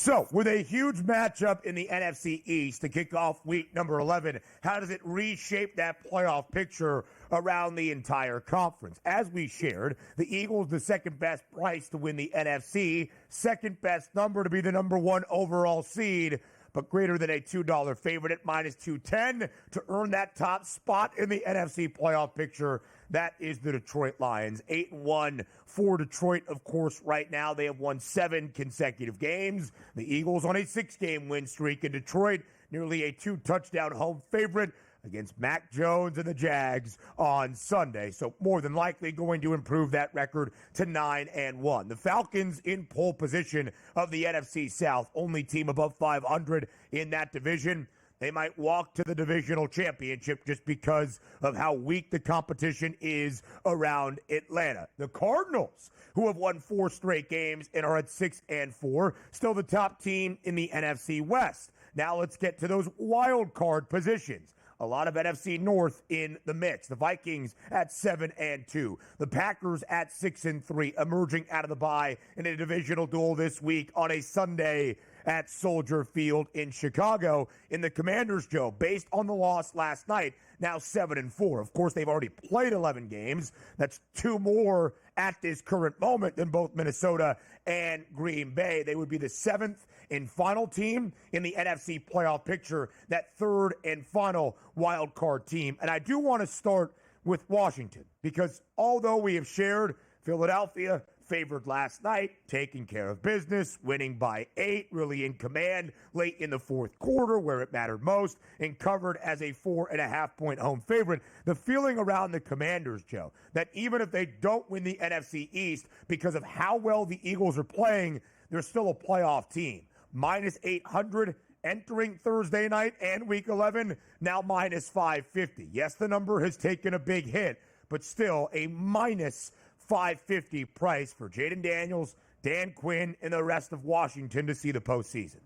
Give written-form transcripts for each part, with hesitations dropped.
So, with a huge matchup in the NFC East to kick off week number 11, how does it reshape that playoff picture around the entire conference? As we shared, the Eagles, the second best price to win the NFC, second best number to be the number one overall seed, but greater than a $2 favorite at minus 210 to earn that top spot in the NFC playoff picture. That is the Detroit Lions. 8-1 for Detroit, of course, right now. They have won 7 consecutive games. The Eagles on a 6-game win streak in Detroit, nearly a 2-touchdown home favorite against Mac Jones and the Jags on Sunday. So more than likely going to improve that record to 9-1. The Falcons in pole position of the NFC South, only team above 500 in that division. They might walk to the divisional championship just because of how weak the competition is around Atlanta. The Cardinals, who have won 4 straight games and are at 6-4, still the top team in the NFC West. Now let's get to those wild card positions. A lot of NFC North in the mix. The Vikings at 7-2. The Packers at 6-3, emerging out of the bye in a divisional duel this week on a Sunday at Soldier Field in Chicago. In the Commanders, Joe, based on the loss last night, now 7-4. Of course, they've already played 11 games. That's 2 more at this current moment than both Minnesota and Green Bay. They would be the 7th and final team in the NFC playoff picture, that 3rd and final wild card team. And I do want to start with Washington, because although we have shared Philadelphia favored last night, taking care of business, winning by 8, really in command late in the fourth quarter where it mattered most, and covered as a 4.5-point home favorite. The feeling around the Commanders, Joe, that even if they don't win the NFC East because of how well the Eagles are playing, they're still a playoff team. Minus 800 entering Thursday night and week 11, now minus 550. Yes, the number has taken a big hit, but still a minus 550 price for Jaden Daniels, Dan Quinn, and the rest of Washington to see the postseason.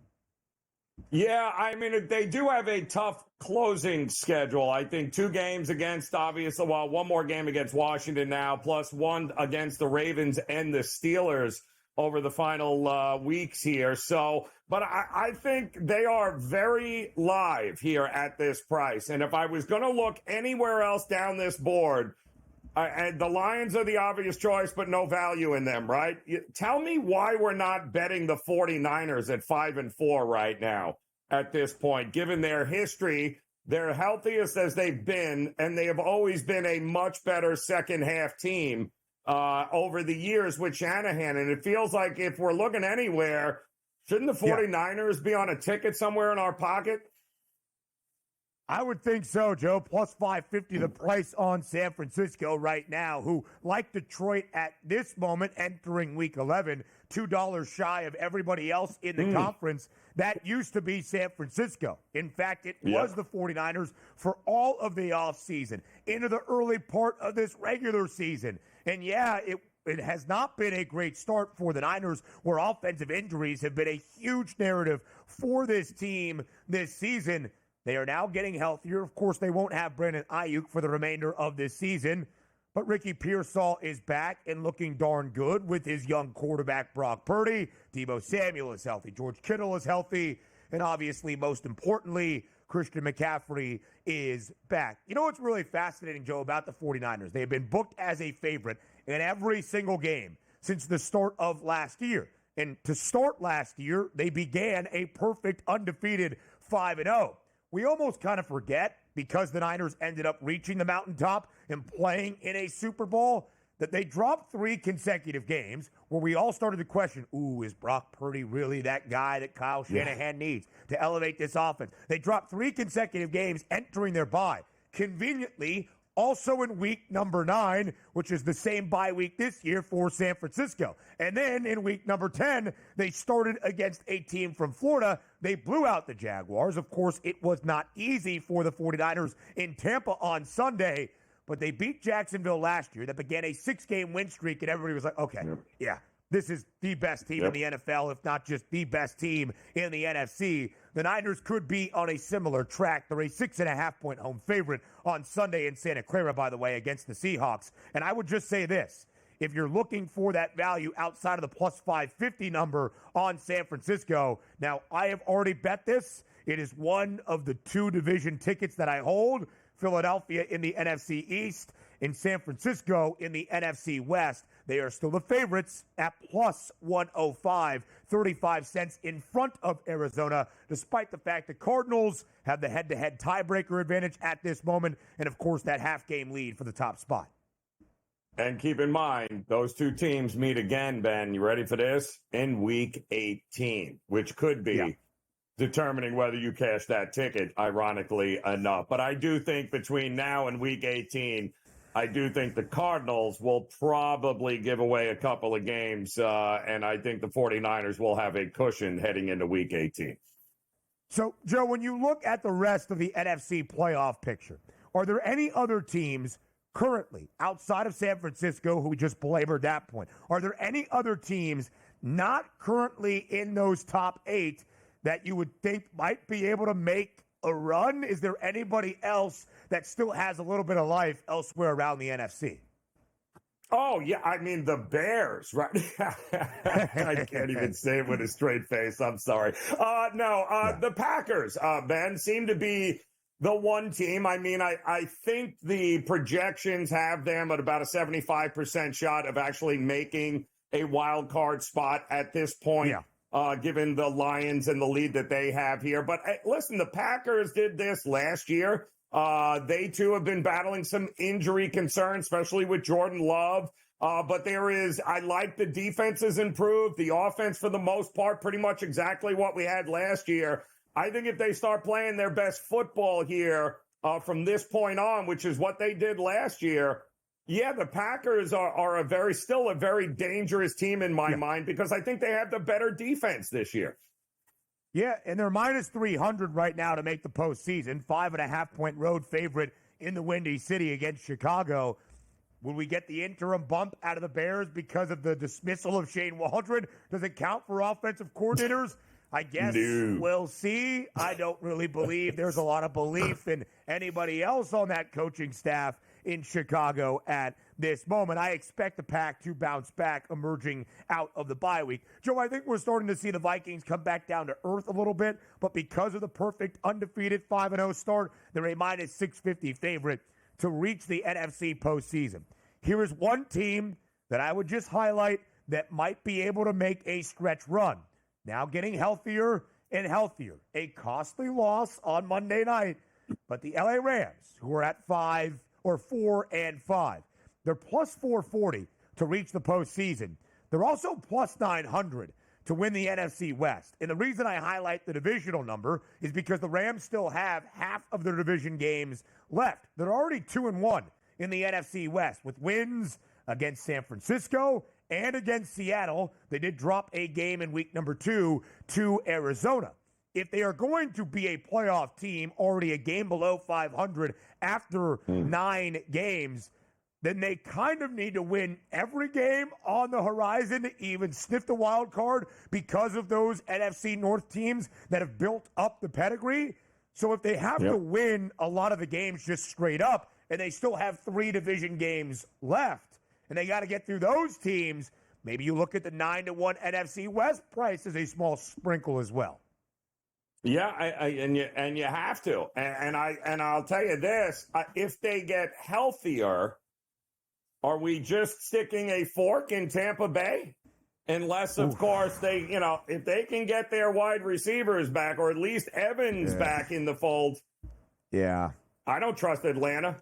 Yeah, I mean, they do have a tough closing schedule. I think 2 games against, obviously, well, 1 more game against Washington now, plus 1 against the Ravens and the Steelers over the final weeks here. So, but I think they are very live here at this price. And if I was going to look anywhere else down this board, and the Lions are the obvious choice, but no value in them, right? Tell me why we're not betting the 49ers at 5-4 right now at this point, given their history. They're healthiest as they've been, and they have always been a much better second-half team over the years with Shanahan. And it feels like if we're looking anywhere, shouldn't the 49ers be on a ticket somewhere in our pocket? I would think so, Joe. Plus 550 the price on San Francisco right now, who, like Detroit at this moment entering week 11, $2 shy of everybody else in the conference. That used to be San Francisco. In fact, it was the 49ers for all of the offseason, into the early part of this regular season. And yeah, it has not been a great start for the Niners, where offensive injuries have been a huge narrative for this team this season. They are now getting healthier. Of course, they won't have Brandon Ayuk for the remainder of this season, but Ricky Pearsall is back and looking darn good with his young quarterback, Brock Purdy. Deebo Samuel is healthy. George Kittle is healthy. And obviously, most importantly, Christian McCaffrey is back. You know what's really fascinating, Joe, about the 49ers? They have been booked as a favorite in every single game since the start of last year. And to start last year, they began a perfect undefeated 5-0. We almost kind of forget, because the Niners ended up reaching the mountaintop and playing in a Super Bowl, that they dropped 3 consecutive games where we all started to question, is Brock Purdy really that guy that Kyle Shanahan needs to elevate this offense? They dropped 3 consecutive games entering their bye. Conveniently, also in week number 9, which is the same bye week this year for San Francisco. And then in week number 10, they started against a team from Florida. They blew out the Jaguars. Of course, it was not easy for the 49ers in Tampa on Sunday, but they beat Jacksonville last year. That began a 6-game win streak, and everybody was like, okay, this is the best team in the NFL, if not just the best team in the NFC. The Niners could be on a similar track. They're a 6.5-point home favorite on Sunday in Santa Clara, by the way, against the Seahawks. And I would just say this. if you're looking for that value outside of the plus 550 number on San Francisco. Now, I have already bet this. It is one of the two division tickets that I hold. Philadelphia in the NFC East and San Francisco in the NFC West. They are still the favorites at plus 105, 35 cents in front of Arizona, despite the fact the Cardinals have the head-to-head tiebreaker advantage at this moment, and of course that half-game lead for the top spot. And keep in mind, those two teams meet again, Ben. You ready for this? In Week 18, which could be determining whether you cash that ticket, ironically enough. But I do think between now and Week 18, I do think the Cardinals will probably give away a couple of games, and I think the 49ers will have a cushion heading into Week 18. So, Joe, when you look at the rest of the NFC playoff picture, are there any other teams currently outside of San Francisco who we just belabored that point? Are there any other teams not currently in those top 8 that you would think might be able to make a run? Is there anybody else that still has a little bit of life elsewhere around the NFC? Oh, yeah. I mean, the Bears, right? I can't even say it with a straight face. I'm sorry. The Packers, Ben, seem to be the one team. I mean, I think the projections have them at about a 75% shot of actually making a wild card spot at this point. Yeah. Given the Lions and the lead that they have here. But listen, the Packers did this last year. They, too, have been battling some injury concerns, especially with Jordan Love. But I like the defense has improved. The offense, for the most part, pretty much exactly what we had last year. I think if they start playing their best football here from this point on, which is what they did last year, yeah, the Packers are still a very dangerous team in my mind because I think they have the better defense this year. Yeah, and they're minus 300 right now to make the postseason. 5.5-point road favorite in the Windy City against Chicago. Will we get the interim bump out of the Bears because of the dismissal of Shane Waldron? Does it count for offensive coordinators? I guess we'll see. I don't really believe there's a lot of belief in anybody else on that coaching staff in Chicago at this moment. I expect the Pack to bounce back emerging out of the bye week. Joe, I think we're starting to see the Vikings come back down to earth a little bit, but because of the perfect undefeated 5-0 start, they're a minus 650 favorite to reach the NFC postseason. Here is one team that I would just highlight that might be able to make a stretch run. Now getting healthier and healthier. A costly loss on Monday night, but the LA Rams, who are at 4-5, they're plus 440 to reach the postseason. They're also plus 900 to win the NFC West. And the reason I highlight the divisional number is because the Rams still have half of their division games left. They're already 2-1 in the NFC West with wins against San Francisco and against Seattle. They did drop a game in week number 2 to Arizona. If they are going to be a playoff team, already a game below 500 after 9 games, then they kind of need to win every game on the horizon to even sniff the wild card because of those NFC North teams that have built up the pedigree. So if they have to win a lot of the games just straight up, and they still have 3 division games left, and they got to get through those teams, maybe you look at the 9-1 NFC West price as a small sprinkle as well. Yeah, and you have to, and I'll tell you this: if they get healthier, are we just sticking a fork in Tampa Bay? Unless, of course, if they can get their wide receivers back, or at least Evans back in the fold. Yeah, I don't trust Atlanta.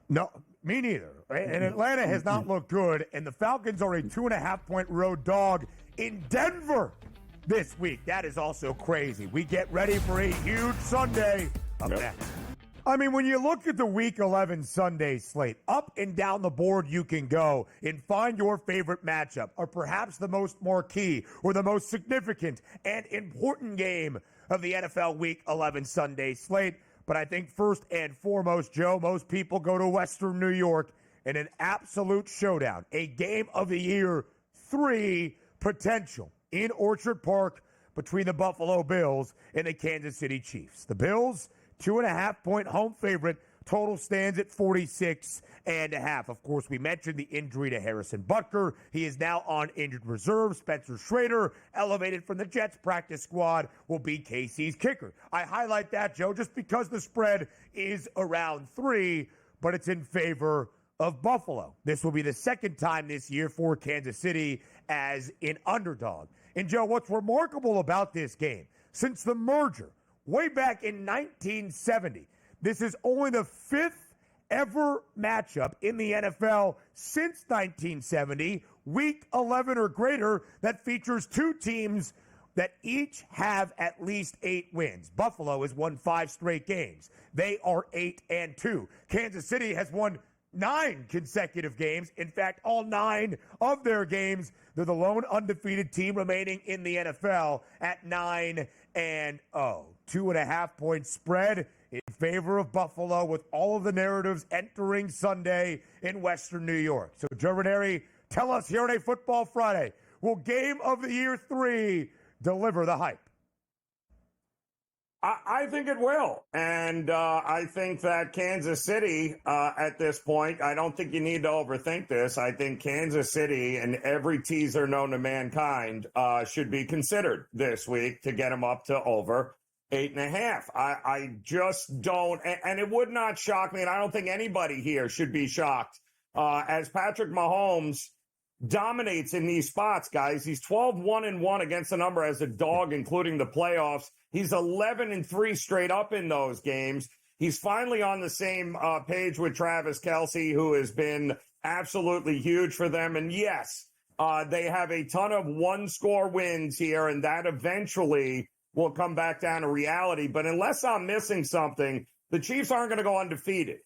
No, me neither. And Atlanta has not looked good, and the Falcons are a 2.5-point road dog in Denver this week. That is also crazy. We get ready for a huge Sunday of that. I mean, when you look at the Week 11 Sunday slate, up and down the board you can go and find your favorite matchup, or perhaps the most marquee or the most significant and important game of the NFL Week 11 Sunday slate. But I think first and foremost, Joe, most people go to Western New York in an absolute showdown, a game of the year 3 potential in Orchard Park between the Buffalo Bills and the Kansas City Chiefs. The Bills, 2.5-point home favorite Total stands at 46.5. Of course, we mentioned the injury to Harrison Butker. He is now on injured reserve. Spencer Schrader, elevated from the Jets practice squad, will be KC's kicker. I highlight that, Joe, just because the spread is around 3, but it's in favor of Buffalo. This will be the second time this year for Kansas City as an underdog. And, Joe, what's remarkable about this game, since the merger way back in 1970, this is only the 5th ever matchup in the NFL since 1970, week 11 or greater, that features two teams that each have at least 8 wins. Buffalo has won 5 straight games. They are 8-2. Kansas City has won 9 consecutive games. In fact, all 9 of their games, they're the lone undefeated team remaining in the NFL at 9-0. 2.5-point spread in favor of Buffalo, with all of the narratives entering Sunday in Western New York. So, Joe Ranieri, tell us here on a Football Friday, will Game of the Year 3 deliver the hype? I think it will. And I think that Kansas City, at this point, I don't think you need to overthink this. I think Kansas City and every teaser known to mankind should be considered this week to get them up to over 8.5. I just don't, and it would not shock me, and I don't think anybody here should be shocked, as Patrick Mahomes dominates in these spots, guys. He's 12-1-1 against the number as a dog, including the playoffs. He's 11-3 straight up in those games. He's finally on the same page with Travis Kelce, who has been absolutely huge for them. And yes, they have a ton of one-score wins here, and that eventually will come back down to reality. But unless I'm missing something, the Chiefs aren't going to go undefeated.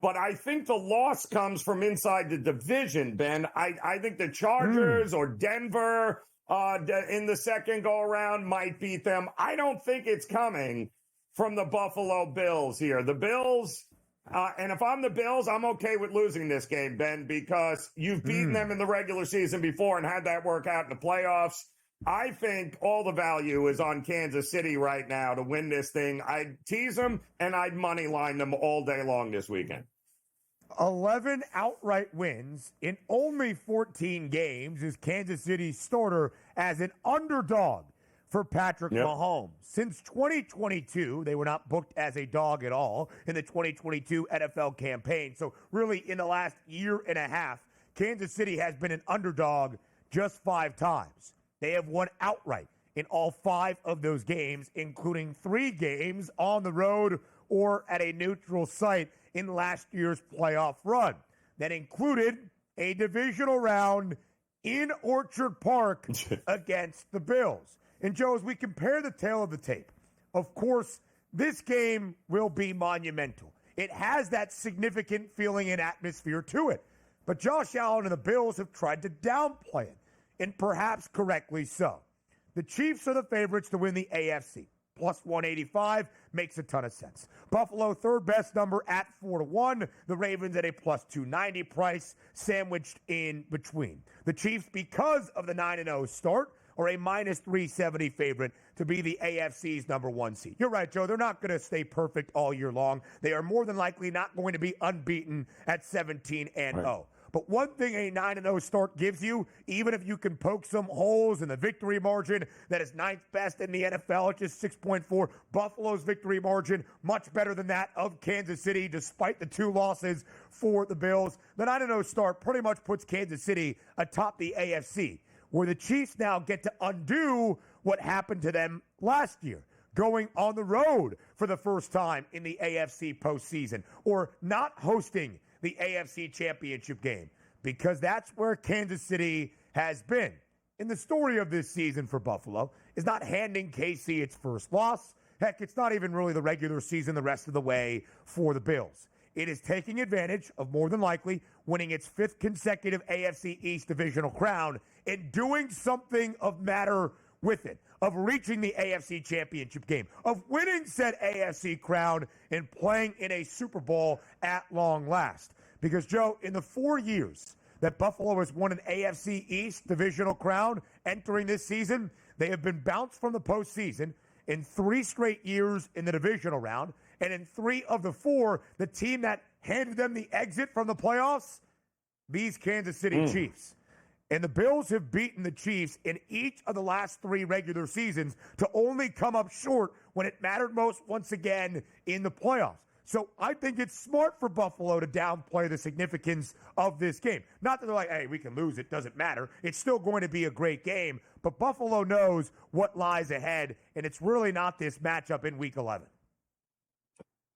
But I think the loss comes from inside the division, Ben. I think the Chargers or Denver in the second go-around might beat them. I don't think it's coming from the Buffalo Bills here. The Bills, and if I'm the Bills, I'm okay with losing this game, Ben, because you've beaten them in the regular season before and had that work out in the playoffs. I think all the value is on Kansas City right now to win this thing. I'd tease them, and I'd money line them all day long this weekend. 11 outright wins in only 14 games is Kansas City's starter as an underdog for Patrick Mahomes. Since 2022, they were not booked as a dog at all in the 2022 NFL campaign. So really, in the last year and a half, Kansas City has been an underdog just 5 times. They have won outright in all 5 of those games, including 3 games on the road or at a neutral site in last year's playoff run. That included a divisional round in Orchard Park against the Bills. And, Joe, as we compare the tale of the tape, of course, this game will be monumental. It has that significant feeling and atmosphere to it. But Josh Allen and the Bills have tried to downplay it, and perhaps correctly so. The Chiefs are the favorites to win the AFC. Plus 185 makes a ton of sense. Buffalo, third best number at 4-1. The Ravens at a plus 290 price, sandwiched in between. The Chiefs, because of the 9-0 start, are a minus 370 favorite to be the AFC's number 1 seed. You're right, Joe. They're not going to stay perfect all year long. They are more than likely not going to be unbeaten at 17-0. Right. But one thing a 9-0 start gives you, even if you can poke some holes in the victory margin that is 9th best in the NFL at just 6.4, Buffalo's victory margin much better than that of Kansas City, despite the 2 losses for the Bills. The 9-0 start pretty much puts Kansas City atop the AFC, where the Chiefs now get to undo what happened to them last year, going on the road for the first time in the AFC postseason, or not hosting the AFC Championship game, because that's where Kansas City has been. And the story of this season for Buffalo is not handing KC its first loss. Heck, it's not even really the regular season the rest of the way for the Bills. It is taking advantage of, more than likely, winning its 5th consecutive AFC East divisional crown and doing something of matter with it, of reaching the AFC Championship game, of winning said AFC crown and playing in a Super Bowl at long last. Because, Joe, in the 4 years that Buffalo has won an AFC East divisional crown entering this season, they have been bounced from the postseason in 3 straight years in the divisional round And in 3 of the 4, the team that handed them the exit from the playoffs, these Kansas City Chiefs. And the Bills have beaten the Chiefs in each of the last 3 regular seasons to only come up short when it mattered most once again in the playoffs. So I think it's smart for Buffalo to downplay the significance of this game. Not that they're like, hey, we can lose, it doesn't matter. It's still going to be a great game. But Buffalo knows what lies ahead, and it's really not this matchup in Week 11.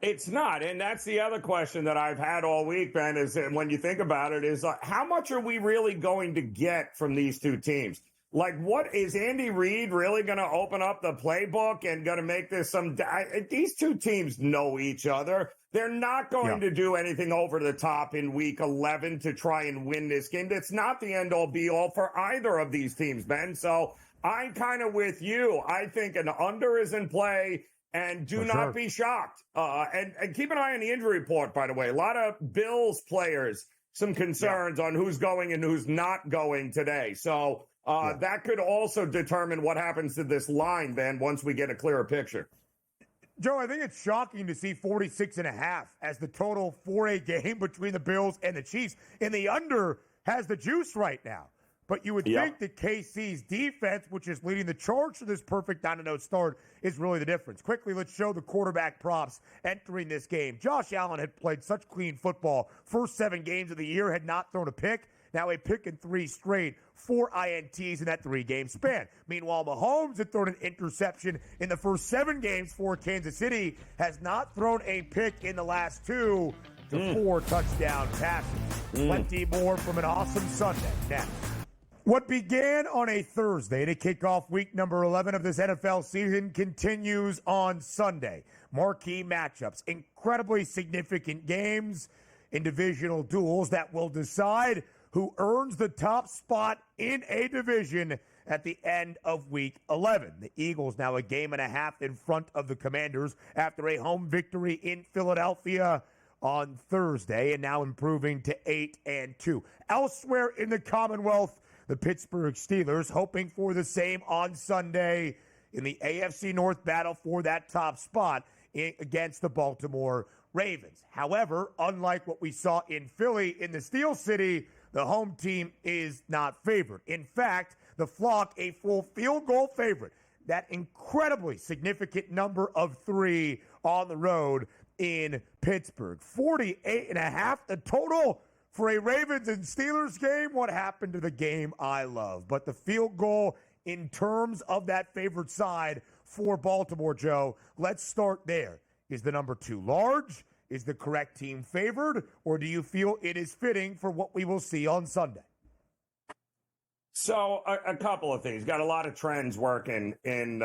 It's not. And that's the other question that I've had all week, Ben, is when you think about it, is how much are we really going to get from these two teams? Like, what is Andy Reid really going to open up the playbook and going to make this some? These two teams know each other. They're not going to do anything over the top in Week 11 to try and win this game. That's not the end all be all for either of these teams, Ben. So I'm kind of with you. I think an under is in play. And do not be shocked. And keep an eye on the injury report, by the way. A lot of Bills players, some concerns on who's going and who's not going today. So that could also determine what happens to this line, Ben, once we get a clearer picture. Joe, I think it's shocking to see 46.5 as the total for a game between the Bills and the Chiefs. And the under has the juice right now. But you would think that KC's defense, which is leading the charge to this perfect 9-0 start, is really the difference. Quickly, let's show the quarterback props entering this game. Josh Allen had played such clean football. First 7 games of the year, had not thrown a pick. Now a pick in 3 straight, 4 INTs in that 3-game span. Meanwhile, Mahomes had thrown an interception in the first 7 games for Kansas City, has not thrown a pick in the last 2 to 4 touchdown passes. Plenty more from an awesome Sunday next. What began on a Thursday to kick off week number 11 of this NFL season continues on Sunday. Marquee matchups, incredibly significant games in divisional duels that will decide who earns the top spot in a division at the end of week 11. The Eagles now a game and a half in front of the Commanders after a home victory in Philadelphia on Thursday and now improving to 8-2. Elsewhere in the Commonwealth, the Pittsburgh Steelers hoping for the same on Sunday in the AFC North battle for that top spot against the Baltimore Ravens. However, unlike what we saw in Philly in the Steel City, the home team is not favored. In fact, the Flock a full field goal favorite. That incredibly significant number of 3 on the road in Pittsburgh. 48.5 the total for a Ravens and Steelers game. What happened to the game I love? But the field goal in terms of that favored side for Baltimore, Joe, let's start there. Is the number 2 large? Is the correct team favored? Or do you feel it is fitting for what we will see on Sunday? So a couple of things. Got a lot of trends working in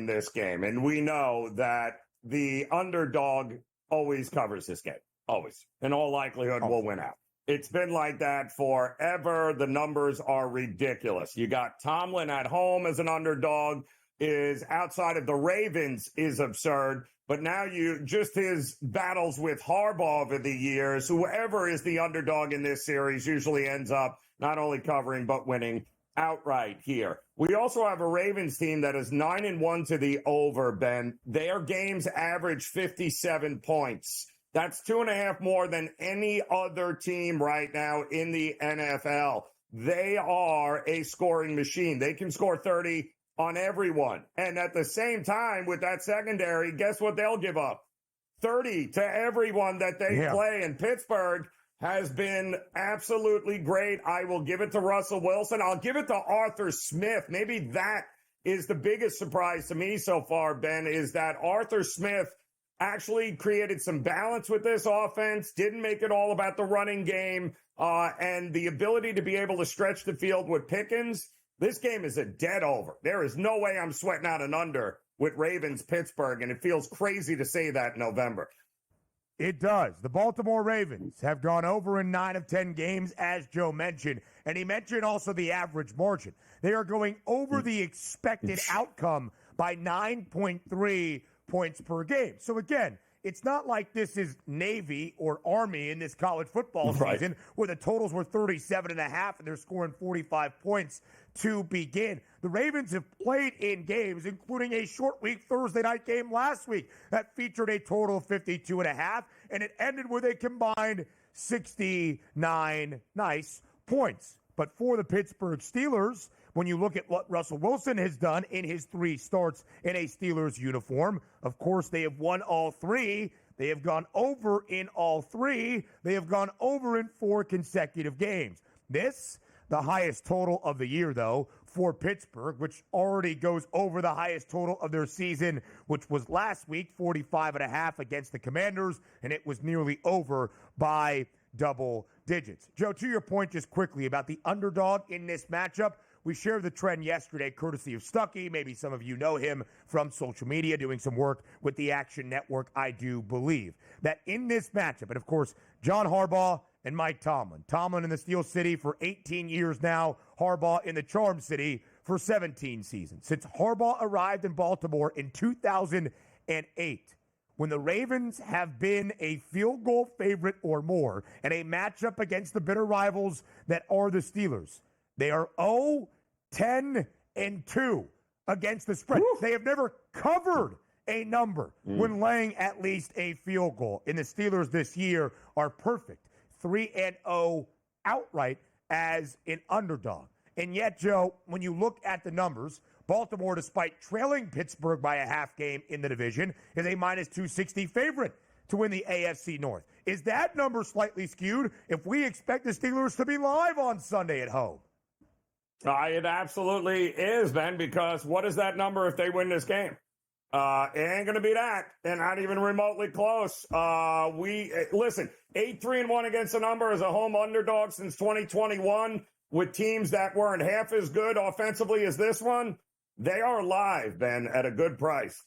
this game. And we know that the underdog always covers this game. Always. In all likelihood, will win out. It's been like that forever. The numbers are ridiculous. You got Tomlin at home as an underdog, is outside of the Ravens is absurd. But now his battles with Harbaugh over the years, whoever is the underdog in this series usually ends up not only covering but winning outright here. We also have a Ravens team that is 9-1 to the over, Ben. Their games average 57 points. That's 2.5 more than any other team right now in the NFL. They are a scoring machine. They can score 30 on everyone. And at the same time, with that secondary, guess what they'll give up? 30 to everyone that they play. And Pittsburgh has been absolutely great. I will give it to Russell Wilson. I'll give it to Arthur Smith. Maybe that is the biggest surprise to me so far, Ben, is that Arthur Smith actually created some balance with this offense, didn't make it all about the running game, and the ability to be able to stretch the field with Pickens. This game is a dead over. There is no way I'm sweating out an under with Ravens-Pittsburgh, and it feels crazy to say that in November. It does. The Baltimore Ravens have gone over in 9 of 10 games, as Joe mentioned, and he mentioned also the average margin. They are going over the expected outcome by 9.3 points per game. So again, it's not like this is Navy or Army in this college football season where the totals were 37.5 and they're scoring 45 points to begin. The Ravens have played in games, including a short week Thursday night game last week that featured a total of 52.5, and it ended with a combined 69 nice points. But for the Pittsburgh Steelers, when you look at what Russell Wilson has done in his 3 starts in a Steelers uniform, of course, they have won all 3. They have gone over in all 3. They have gone over in 4 consecutive games. This, the highest total of the year, though, for Pittsburgh, which already goes over the highest total of their season, which was last week, 45.5 against the Commanders, and it was nearly over by double digits. Joe, to your point just quickly about the underdog in this matchup, we shared the trend yesterday, courtesy of Stuckey. Maybe some of you know him from social media, doing some work with the Action Network, I do believe. That in this matchup, and of course, John Harbaugh and Mike Tomlin. Tomlin in the Steel City for 18 years now, Harbaugh in the Charm City for 17 seasons. Since Harbaugh arrived in Baltimore in 2008, when the Ravens have been a field goal favorite or more and a matchup against the bitter rivals that are the Steelers, they are 0-10-2 against the spread. They have never covered a number when laying at least a field goal. And the Steelers this year are perfect. 3-0 outright as an underdog. And yet, Joe, when you look at the numbers, Baltimore, despite trailing Pittsburgh by a half game in the division, is a minus 260 favorite to win the AFC North. Is that number slightly skewed if we expect the Steelers to be live on Sunday at home? It absolutely is, Ben, because what is that number if they win this game? It ain't going to be that, and not even remotely close. Listen, 8-3-1 against the number as a home underdog since 2021 with teams that weren't half as good offensively as this one. They are live, Ben, at a good price.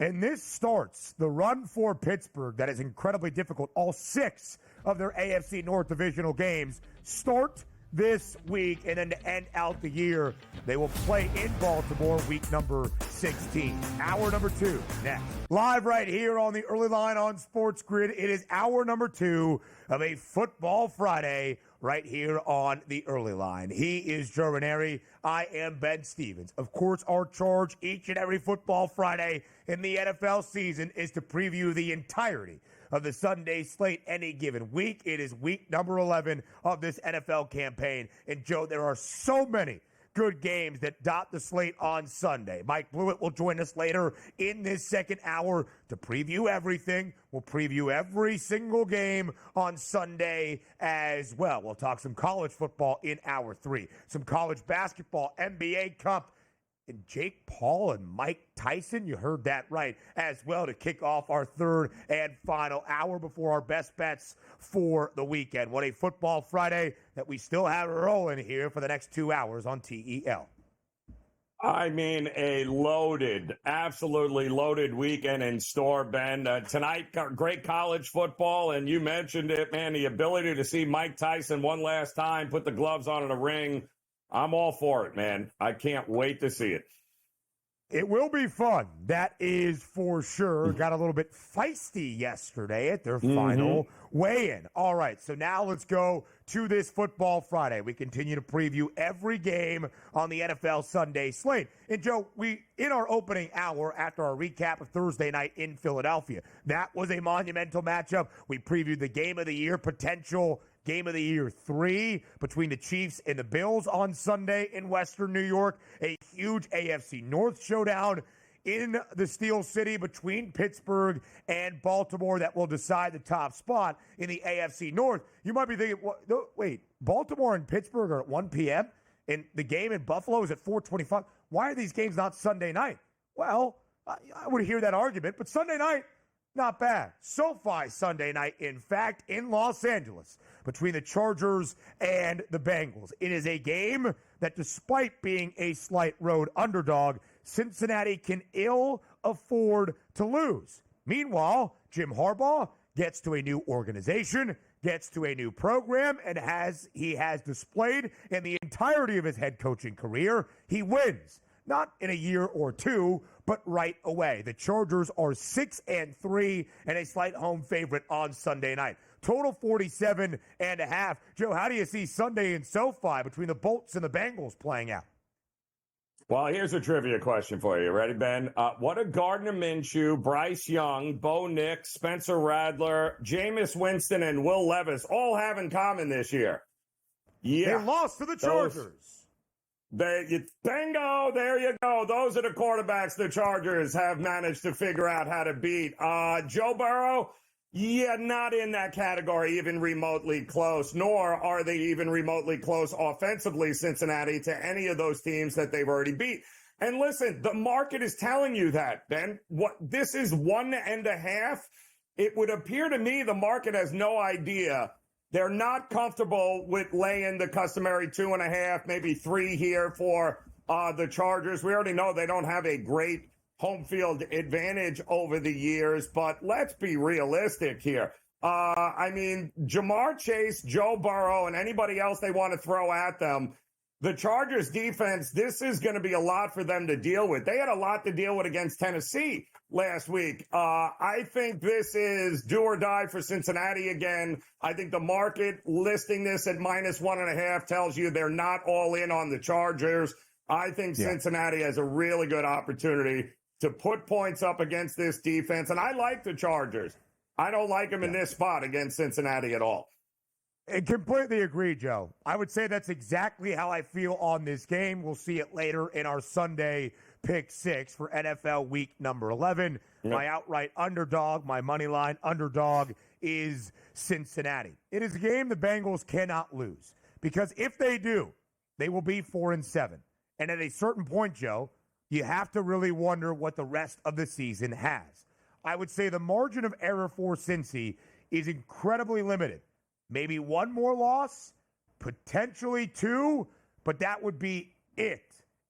And this starts the run for Pittsburgh that is incredibly difficult. All 6 of their AFC North divisional games start this week, and then to end out the year, they will play in Baltimore week number 16. Hour number 2 next. Live right here on the Early Line on Sports Grid. It is hour number 2 of a Football Friday right here on the Early Line. He is Joe Ranieri. I am Ben Stevens. Of course, our charge each and every Football Friday in the NFL season is to preview the entirety of the Sunday slate any given week. It is week number 11 of this NFL campaign. And, Joe, there are so many good games that dot the slate on Sunday. Mike Blewett will join us later in this second hour to preview everything. We'll preview every single game on Sunday as well. We'll talk some college football in hour 3, some college basketball, NBA Cup, and Jake Paul and Mike Tyson, you heard that right, as well, to kick off our third and final hour before our best bets for the weekend. What a Football Friday that we still have rolling here for the next 2 hours on TEL. I mean, a loaded, absolutely loaded weekend in store, Ben. Tonight, great college football, and you mentioned it, man, the ability to see Mike Tyson one last time, put the gloves on in a ring. I'm all for it, man. I can't wait to see it. It will be fun. That is for sure. Got a little bit feisty yesterday at their final weigh-in. All right, so now let's go to this Football Friday. We continue to preview every game on the NFL Sunday slate. And, Joe, in our opening hour after our recap of Thursday night in Philadelphia, that was a monumental matchup. We previewed the game of the year, potential Game of the Year 3 between the Chiefs and the Bills on Sunday in Western New York. A huge AFC North showdown in the Steel City between Pittsburgh and Baltimore that will decide the top spot in the AFC North. You might be thinking, wait, Baltimore and Pittsburgh are at 1 p.m. and the game in Buffalo is at 4:25. Why are these games not Sunday night? Well, I would hear that argument, but Sunday night, not bad. SoFi Sunday night, in fact, in Los Angeles between the Chargers and the Bengals. It is a game that, despite being a slight road underdog, Cincinnati can ill afford to lose. Meanwhile, Jim Harbaugh gets to a new organization, gets to a new program, and as he has displayed in the entirety of his head coaching career, he wins. not in a year or two, but right away. The Chargers are 6-3 and a slight home favorite on Sunday night. Total 47.5. Joe, how do you see Sunday in SoFi between the Bolts and the Bengals playing out? Well, here's a trivia question for you. Ready, Ben? What do Gardner Minshew, Bryce Young, Bo Nix, Spencer Rattler, Jameis Winston, and Will Levis all have in common this year? Yeah. They lost to the Chargers. Bingo, there you go. Those are the quarterbacks the Chargers have managed to figure out how to beat. Joe Burrow, not in that category, even remotely close, nor are they even remotely close offensively, Cincinnati, to any of those teams that they've already beat. And listen, the market is telling you that, Ben. This is 1.5. It would appear to me the market has no idea. They're not comfortable with laying the customary 2.5, maybe 3 here for the Chargers. We already know they don't have a great home field advantage over the years, but let's be realistic here. Jamar Chase, Joe Burrow, and anybody else they want to throw at them, the Chargers defense, this is going to be a lot for them to deal with. They had a lot to deal with against Tennessee last week. I think this is do or die for Cincinnati again. I think the market listing this at -1.5 tells you they're not all in on the Chargers. I think Cincinnati has a really good opportunity to put points up against this defense. And I like the Chargers. I don't like them in this spot against Cincinnati at all. I completely agree, Joe. I would say that's exactly how I feel on this game. We'll see it later in our Sunday Pick 6 for NFL Week number 11. Yep. My outright underdog, my money line underdog is Cincinnati. It is a game the Bengals cannot lose because if they do, they will be 4-7. And at a certain point, Joe, you have to really wonder what the rest of the season has. I would say the margin of error for Cincy is incredibly limited. Maybe one more loss, potentially 2, but that would be it.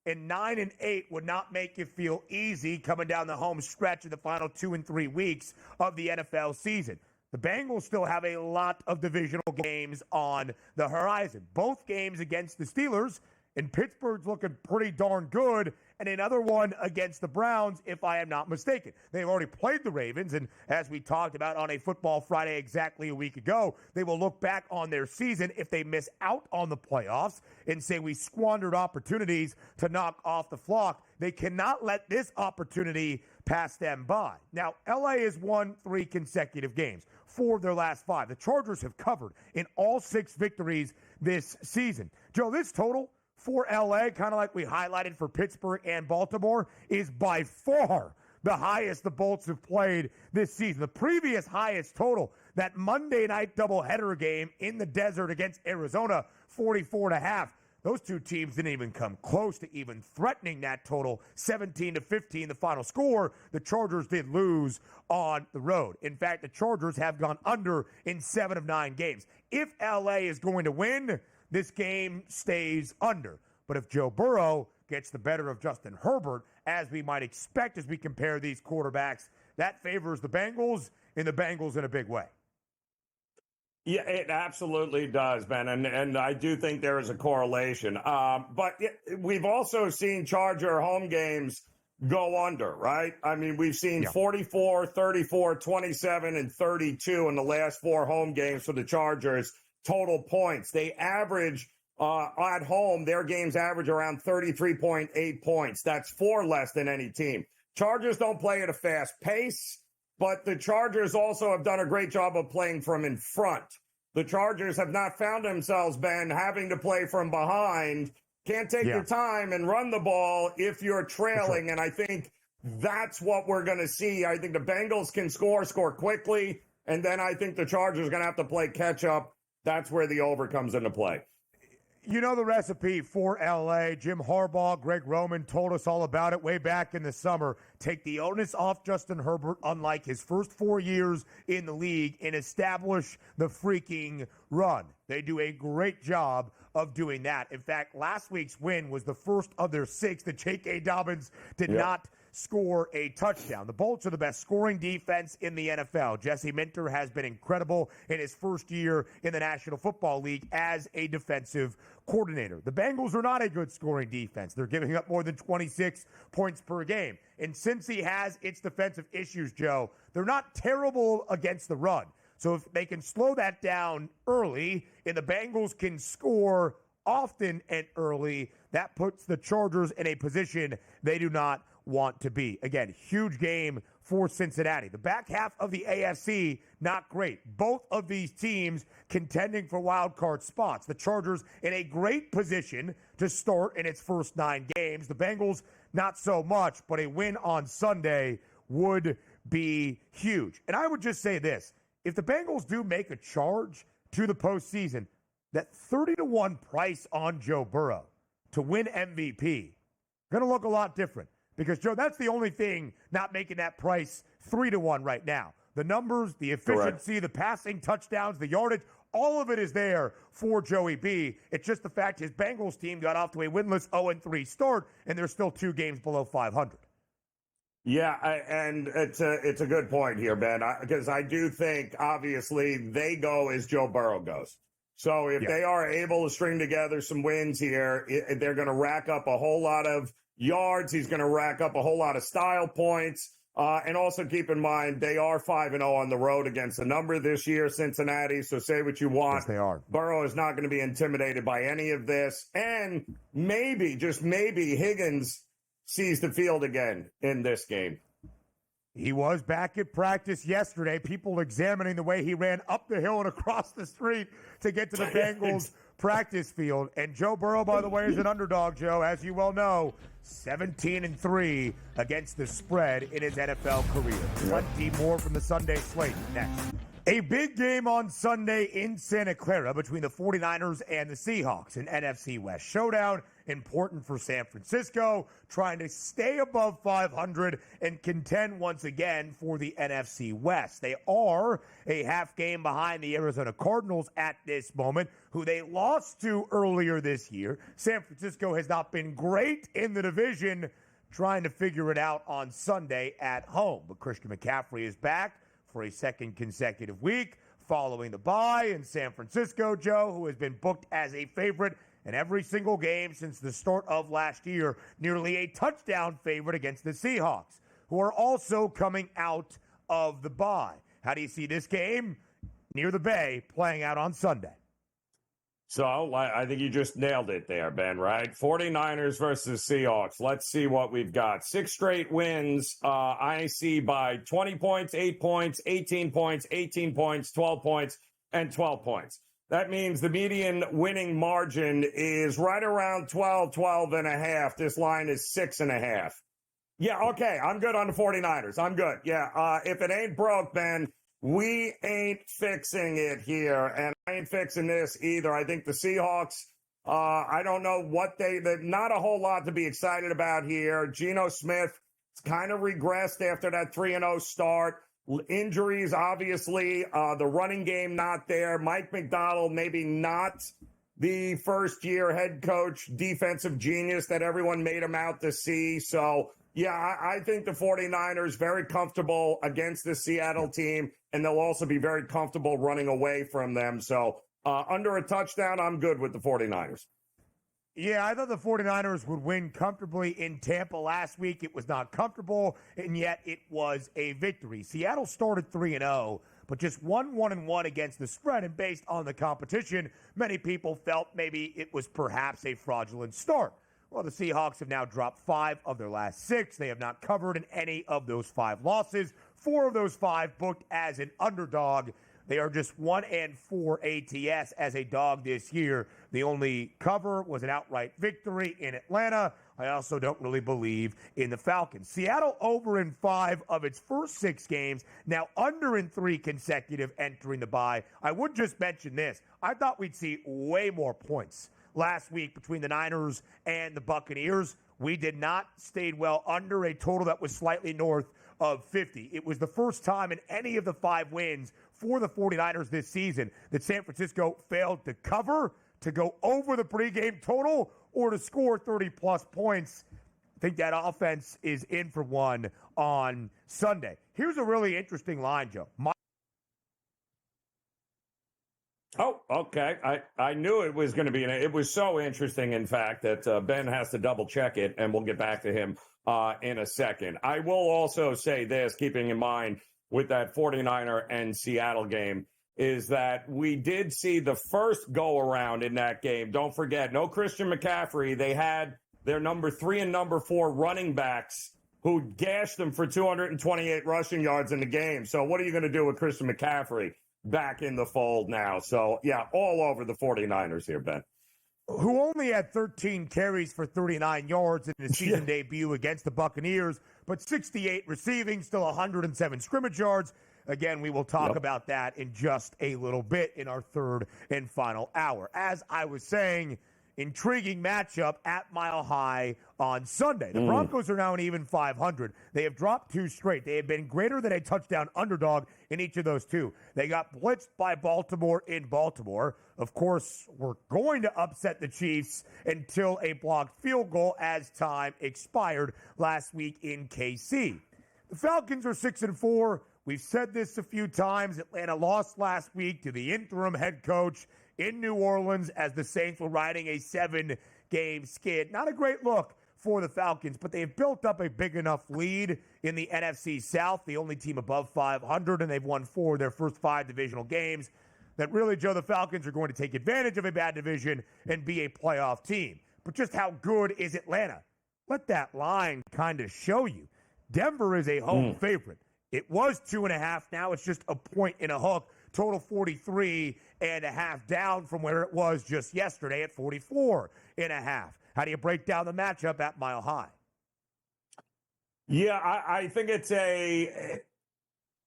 And 9-8 would not make you feel easy coming down the home stretch of the final 2 and 3 weeks of the NFL season. The Bengals still have a lot of divisional games on the horizon. Both games against the Steelers, and Pittsburgh's looking pretty darn good, and another one against the Browns, if I am not mistaken. They've already played the Ravens, and as we talked about on a Football Friday exactly a week ago, they will look back on their season if they miss out on the playoffs and say we squandered opportunities to knock off the flock. They cannot let this opportunity pass them by. Now, LA has won 3 consecutive games, 4 of their last 5. The Chargers have covered in all 6 victories this season. Joe, this total for LA, kind of like we highlighted for Pittsburgh and Baltimore, is by far the highest the Bolts have played this season. The previous highest total, that Monday night doubleheader game in the desert against Arizona, 44.5. Those two teams didn't even come close to even threatening that total. 17-15, the final score. The Chargers did lose on the road. In fact, the Chargers have gone under in 7 of 9 games. If LA is going to win, this game stays under. But if Joe Burrow gets the better of Justin Herbert, as we might expect as we compare these quarterbacks, that favors the Bengals in a big way. Yeah, it absolutely does, Ben, and I do think there is a correlation. But we've also seen Charger home games go under, right? I mean, we've seen 44, 34, 27, and 32 in the last 4 home games for the Chargers. Total points. They average at home, their games average around 33.8 points. That's 4 less than any team. Chargers don't play at a fast pace, but the Chargers also have done a great job of playing from in front. The Chargers have not found themselves, Ben, having to play from behind. Can't take your time and run the ball if you're trailing, and I think that's what we're going to see. I think the Bengals can score quickly, and then I think the Chargers are going to have to play catch-up. That's where the over comes into play. You know the recipe for L.A. Jim Harbaugh, Greg Roman told us all about it way back in the summer. Take the onus off Justin Herbert, unlike his first 4 years in the league, and establish the freaking run. They do a great job of doing that. In fact, last week's win was the first of their 6 that J.K. Dobbins did not score a touchdown. The Bolts are the best scoring defense in the NFL. Jesse Minter has been incredible in his first year in the National Football League as a defensive coordinator. The Bengals are not a good scoring defense. They're giving up more than 26 points per game. And since he has its defensive issues, Joe, they're not terrible against the run. So if they can slow that down early and the Bengals can score often and early, that puts the Chargers in a position they do not want to be. Again, huge game for Cincinnati. The back half of the AFC, not great. Both of these teams contending for wild card spots. The Chargers in a great position to start in its first 9 games. The Bengals, not so much, but a win on Sunday would be huge. And I would just say this. If the Bengals do make a charge to the postseason, that 30-1 price on Joe Burrow to win MVP going to look a lot different. Because, Joe, that's the only thing not making that price 3-1 right now. The numbers, the efficiency, the passing touchdowns, the yardage, all of it is there for Joey B. It's just the fact his Bengals team got off to a winless 0-3 start, and they're still 2 games below 500. Yeah, and it's a good point here, Ben, because I do think, obviously, they go as Joe Burrow goes. So if they are able to string together some wins here, they're going to rack up a whole lot of yards. He's going to rack up a whole lot of style points. And also keep in mind, they are 5-0 on the road against a number this year, Cincinnati. So say what you want. Yes, they are. Burrow is not going to be intimidated by any of this. And maybe, just maybe, Higgins sees the field again in this game. He was back at practice yesterday. People examining the way he ran up the hill and across the street to get to the Bengals practice field. And Joe Burrow, by the way, is an underdog, Joe, as you well know, 17-3 against the spread in his NFL career. Plenty more from the Sunday slate next. A big game on Sunday in Santa Clara between the 49ers and the Seahawks, an NFC West showdown. Important for San Francisco, trying to stay above 500 and contend once again for the NFC West. They are a half game behind the Arizona Cardinals at this moment, who they lost to earlier this year. San Francisco has not been great in the division, trying to figure it out on Sunday at home. But Christian McCaffrey is back for a second consecutive week following the bye in San Francisco, Joe, who has been booked as a favorite in every single game since the start of last year, nearly a touchdown favorite against the Seahawks, who are also coming out of the bye. How do you see this game near the Bay playing out on Sunday? So I think you just nailed it there, Ben, right? 49ers versus Seahawks. Let's see what we've got. 6 straight wins. I see by 20 points, 8 points, 18 points, 18 points, 12 points, and 12 points. That means the median winning margin is right around 12 and a half. This line is 6.5. Yeah, okay. I'm good on the 49ers. I'm good. Yeah. If it ain't broke, Ben, we ain't fixing it here. And I ain't fixing this either. I think the Seahawks, I don't know what not a whole lot to be excited about here. Geno Smith kind of regressed after that 3-0 start. Injuries, obviously, the running game not there. Mike McDonald, maybe not the first-year head coach, defensive genius that everyone made him out to see. So, yeah, I think the 49ers very comfortable against the Seattle team, and they'll also be very comfortable running away from them. So, under a touchdown, I'm good with the 49ers. Yeah, I thought the 49ers would win comfortably in Tampa last week. It was not comfortable, and yet it was a victory. Seattle started 3-0, but just 1-1 against the spread, and based on the competition, many people felt maybe it was perhaps a fraudulent start. Well, the Seahawks have now dropped 5 of their last 6. They have not covered in any of those 5 losses. 4 of those 5 booked as an underdog. They are just 1-4 ATS as a dog this year. The only cover was an outright victory in Atlanta. I also don't really believe in the Falcons. Seattle over in 5 of its first 6 games, now under in 3 consecutive entering the bye. I would just mention this. I thought we'd see way more points last week between the Niners and the Buccaneers. We did not. Stayed well under a total that was slightly north of 50. It was the first time in any of the 5 wins for the 49ers this season that San Francisco failed to cover, to go over the pregame total, or to score 30-plus points. think that offense is in for one on Sunday. Here's a really interesting line, Joe. Oh, okay. I knew it was going to be. It was so interesting, in fact, that Ben has to double check it, and we'll get back to him in a second. I will also say this, keeping in mind with that 49er and Seattle game, is that we did see the first go around in that game. Don't forget, no Christian McCaffrey. They had their number 3 and number 4 running backs who gashed them for 228 rushing yards in the game. So what are you going to do with Christian McCaffrey back in the fold now? So, yeah, all over the 49ers here, Ben. Who only had 13 carries for 39 yards in his season debut against the Buccaneers, but 68 receiving, still 107 scrimmage yards. Again, we will talk about that in just a little bit in our third and final hour. As I was saying, intriguing matchup at Mile High on Sunday. The Broncos are now an even 500. They have dropped 2 straight. They have been greater than a touchdown underdog in each of those 2. They got blitzed by Baltimore in Baltimore. Of course, we're going to upset the Chiefs until a blocked field goal as time expired last week in KC. The Falcons are 6-4. We've said this a few times. Atlanta lost last week to the interim head coach in New Orleans as the Saints were riding a 7-game skid. Not a great look for the Falcons, but they've built up a big enough lead in the NFC South, the only team above 500, and they've won 4 of their first 5 divisional games. That really, Joe, the Falcons are going to take advantage of a bad division and be a playoff team. But just how good is Atlanta? Let that line kind of show you. Denver is a home favorite. It was 2.5. Now it's just a point and a hook. Total 43.5 down from where it was just yesterday at 44.5. How do you break down the matchup at Mile High? Yeah, I think it's a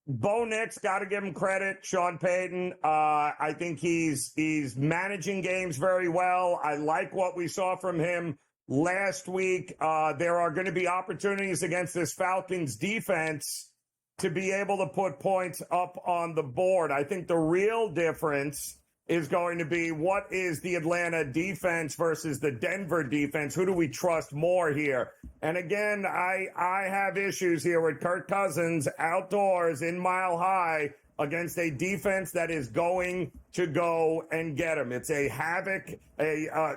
Bo Nix, got to give him credit. Sean Payton, I think he's managing games very well. I like what we saw from him last week. There are going to be opportunities against this Falcons defense to be able to put points up on the board. I think the real difference is going to be what is the Atlanta defense versus the Denver defense. Who do we trust more here? And again, I have issues here with Kirk Cousins outdoors in Mile High against a defense that is going to go and get him. It's a havoc,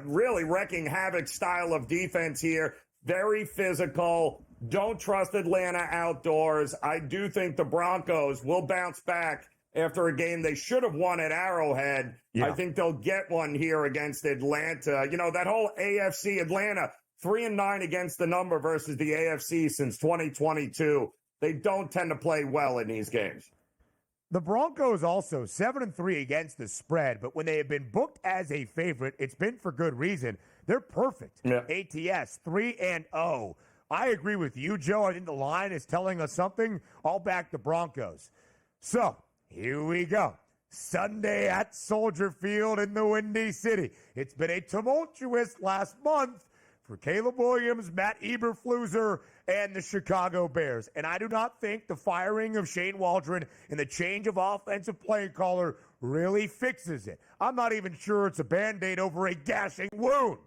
really wrecking havoc style of defense here. Very physical. Don't trust Atlanta outdoors. I do think the Broncos will bounce back after a game they should have won at Arrowhead. Yeah. I think they'll get one here against Atlanta. You know, that whole AFC, Atlanta, 3-9 against the number versus the AFC since 2022. They don't tend to play well in these games. The Broncos also 7-3 against the spread, but when they have been booked as a favorite, it's been for good reason. They're perfect. Yeah. ATS 3-0. I agree with you, Joe. I think the line is telling us something. I'll back the Broncos. So, here we go. Sunday at Soldier Field in the Windy City. It's been a tumultuous last month for Caleb Williams, Matt Eberflus, and the Chicago Bears. And I do not think the firing of Shane Waldron and the change of offensive play caller really fixes it. I'm not even sure it's a Band-Aid over a gashing wound.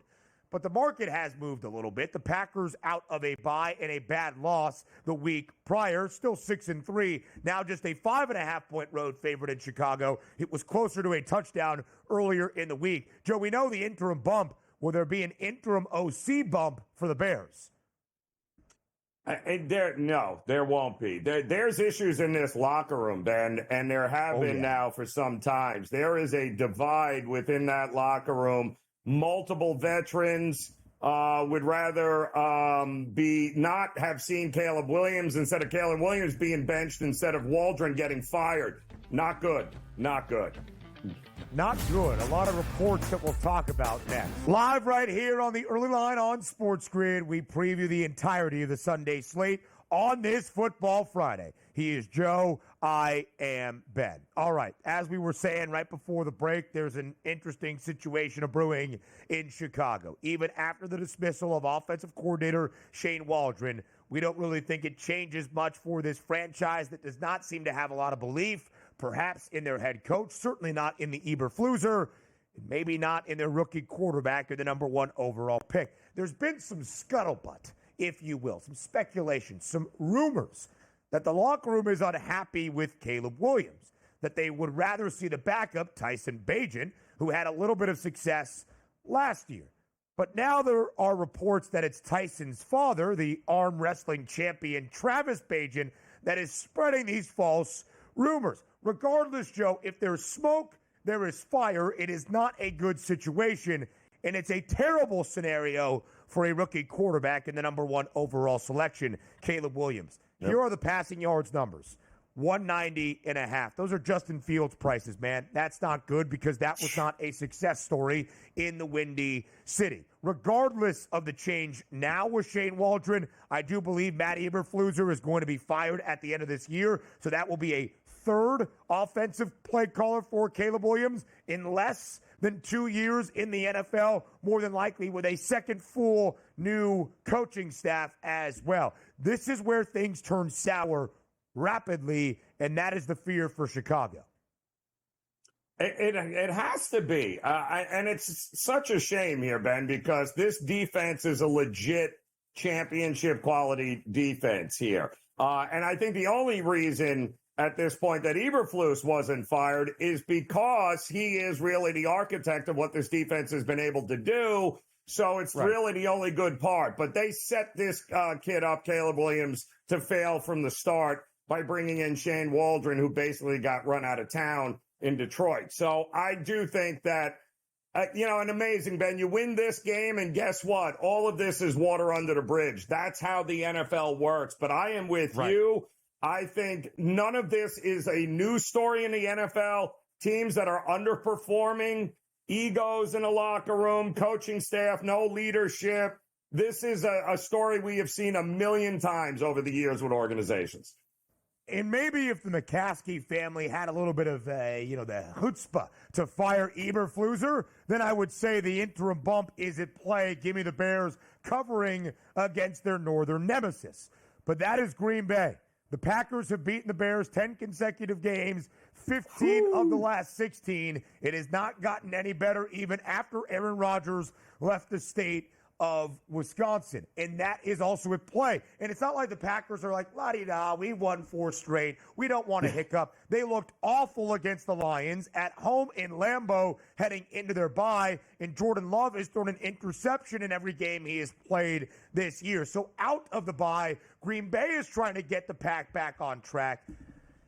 But the market has moved a little bit. The Packers out of a bye and a bad loss the week prior, still 6-3. Now just a 5.5-point road favorite in Chicago. It was closer to a touchdown earlier in the week. Joe, we know the interim bump. Will there be an interim OC bump for the Bears? No, there won't be. There's issues in this locker room, Ben, and there have been now for some times. There is a divide within that locker room. Multiple veterans would rather not have seen Caleb Williams instead of Caleb Williams being benched instead of Waldron getting fired. Not good. Not good. Not good. A lot of reports that we'll talk about next. Live right here on the early line on Sports Grid, we preview the entirety of the Sunday slate on this Football Friday. He is Joe. I am Ben. All right. As we were saying right before the break, there's an interesting situation brewing in Chicago. Even after the dismissal of offensive coordinator Shane Waldron, we don't really think it changes much for this franchise that does not seem to have a lot of belief, perhaps in their head coach, certainly not in the Eberflus, maybe not in their rookie quarterback or the number 1 overall pick. There's been some scuttlebutt if you will, some speculation, some rumors that the locker room is unhappy with Caleb Williams, that they would rather see the backup, Tyson Bagent, who had a little bit of success last year. But now there are reports that it's Tyson's father, the arm wrestling champion Travis Bagent, that is spreading these false rumors. Regardless, Joe, if there's smoke, there is fire. It is not a good situation, and it's a terrible scenario for a rookie quarterback in the number 1 overall selection, Caleb Williams. Yep. Here are the passing yards numbers. 190.5. Those are Justin Fields prices, man. That's not good because that was not a success story in the Windy City. Regardless of the change now with Shane Waldron, I do believe Matt Eberflus is going to be fired at the end of this year, so that will be a third offensive play caller for Caleb Williams in less than 2 years in the NFL, more than likely with a second full new coaching staff as well. This is where things turn sour rapidly, and that is the fear for Chicago. It has to be. And it's such a shame here, Ben, because this defense is a legit championship quality defense here. And I think the only reason at this point that Eberflus wasn't fired is because he is really the architect of what this defense has been able to do. So it's really the only good part. But they set this kid up, Caleb Williams, to fail from the start by bringing in Shane Waldron, who basically got run out of town in Detroit. So I do think that, an amazing, Ben, you win this game, and guess what? All of this is water under the bridge. That's how the NFL works. But I am with you. I think none of this is a news story in the NFL. Teams that are underperforming, egos in the locker room, coaching staff, no leadership. This is a story we have seen a million times over the years with organizations. And maybe if the McCaskey family had a little bit of, the chutzpah to fire Eberflus, then I would say the interim bump is at play. Give me the Bears covering against their northern nemesis. But that is Green Bay. The Packers have beaten the Bears 10 consecutive games, 15 of the last 16. It has not gotten any better even after Aaron Rodgers left the state of Wisconsin, and that is also at play. And it's not like the Packers are like, la-di-da, we won 4 straight. We don't want to hiccup. They looked awful against the Lions at home in Lambeau heading into their bye, and Jordan Love has thrown an interception in every game he has played this year. So out of the bye, Green Bay is trying to get the Pack back on track.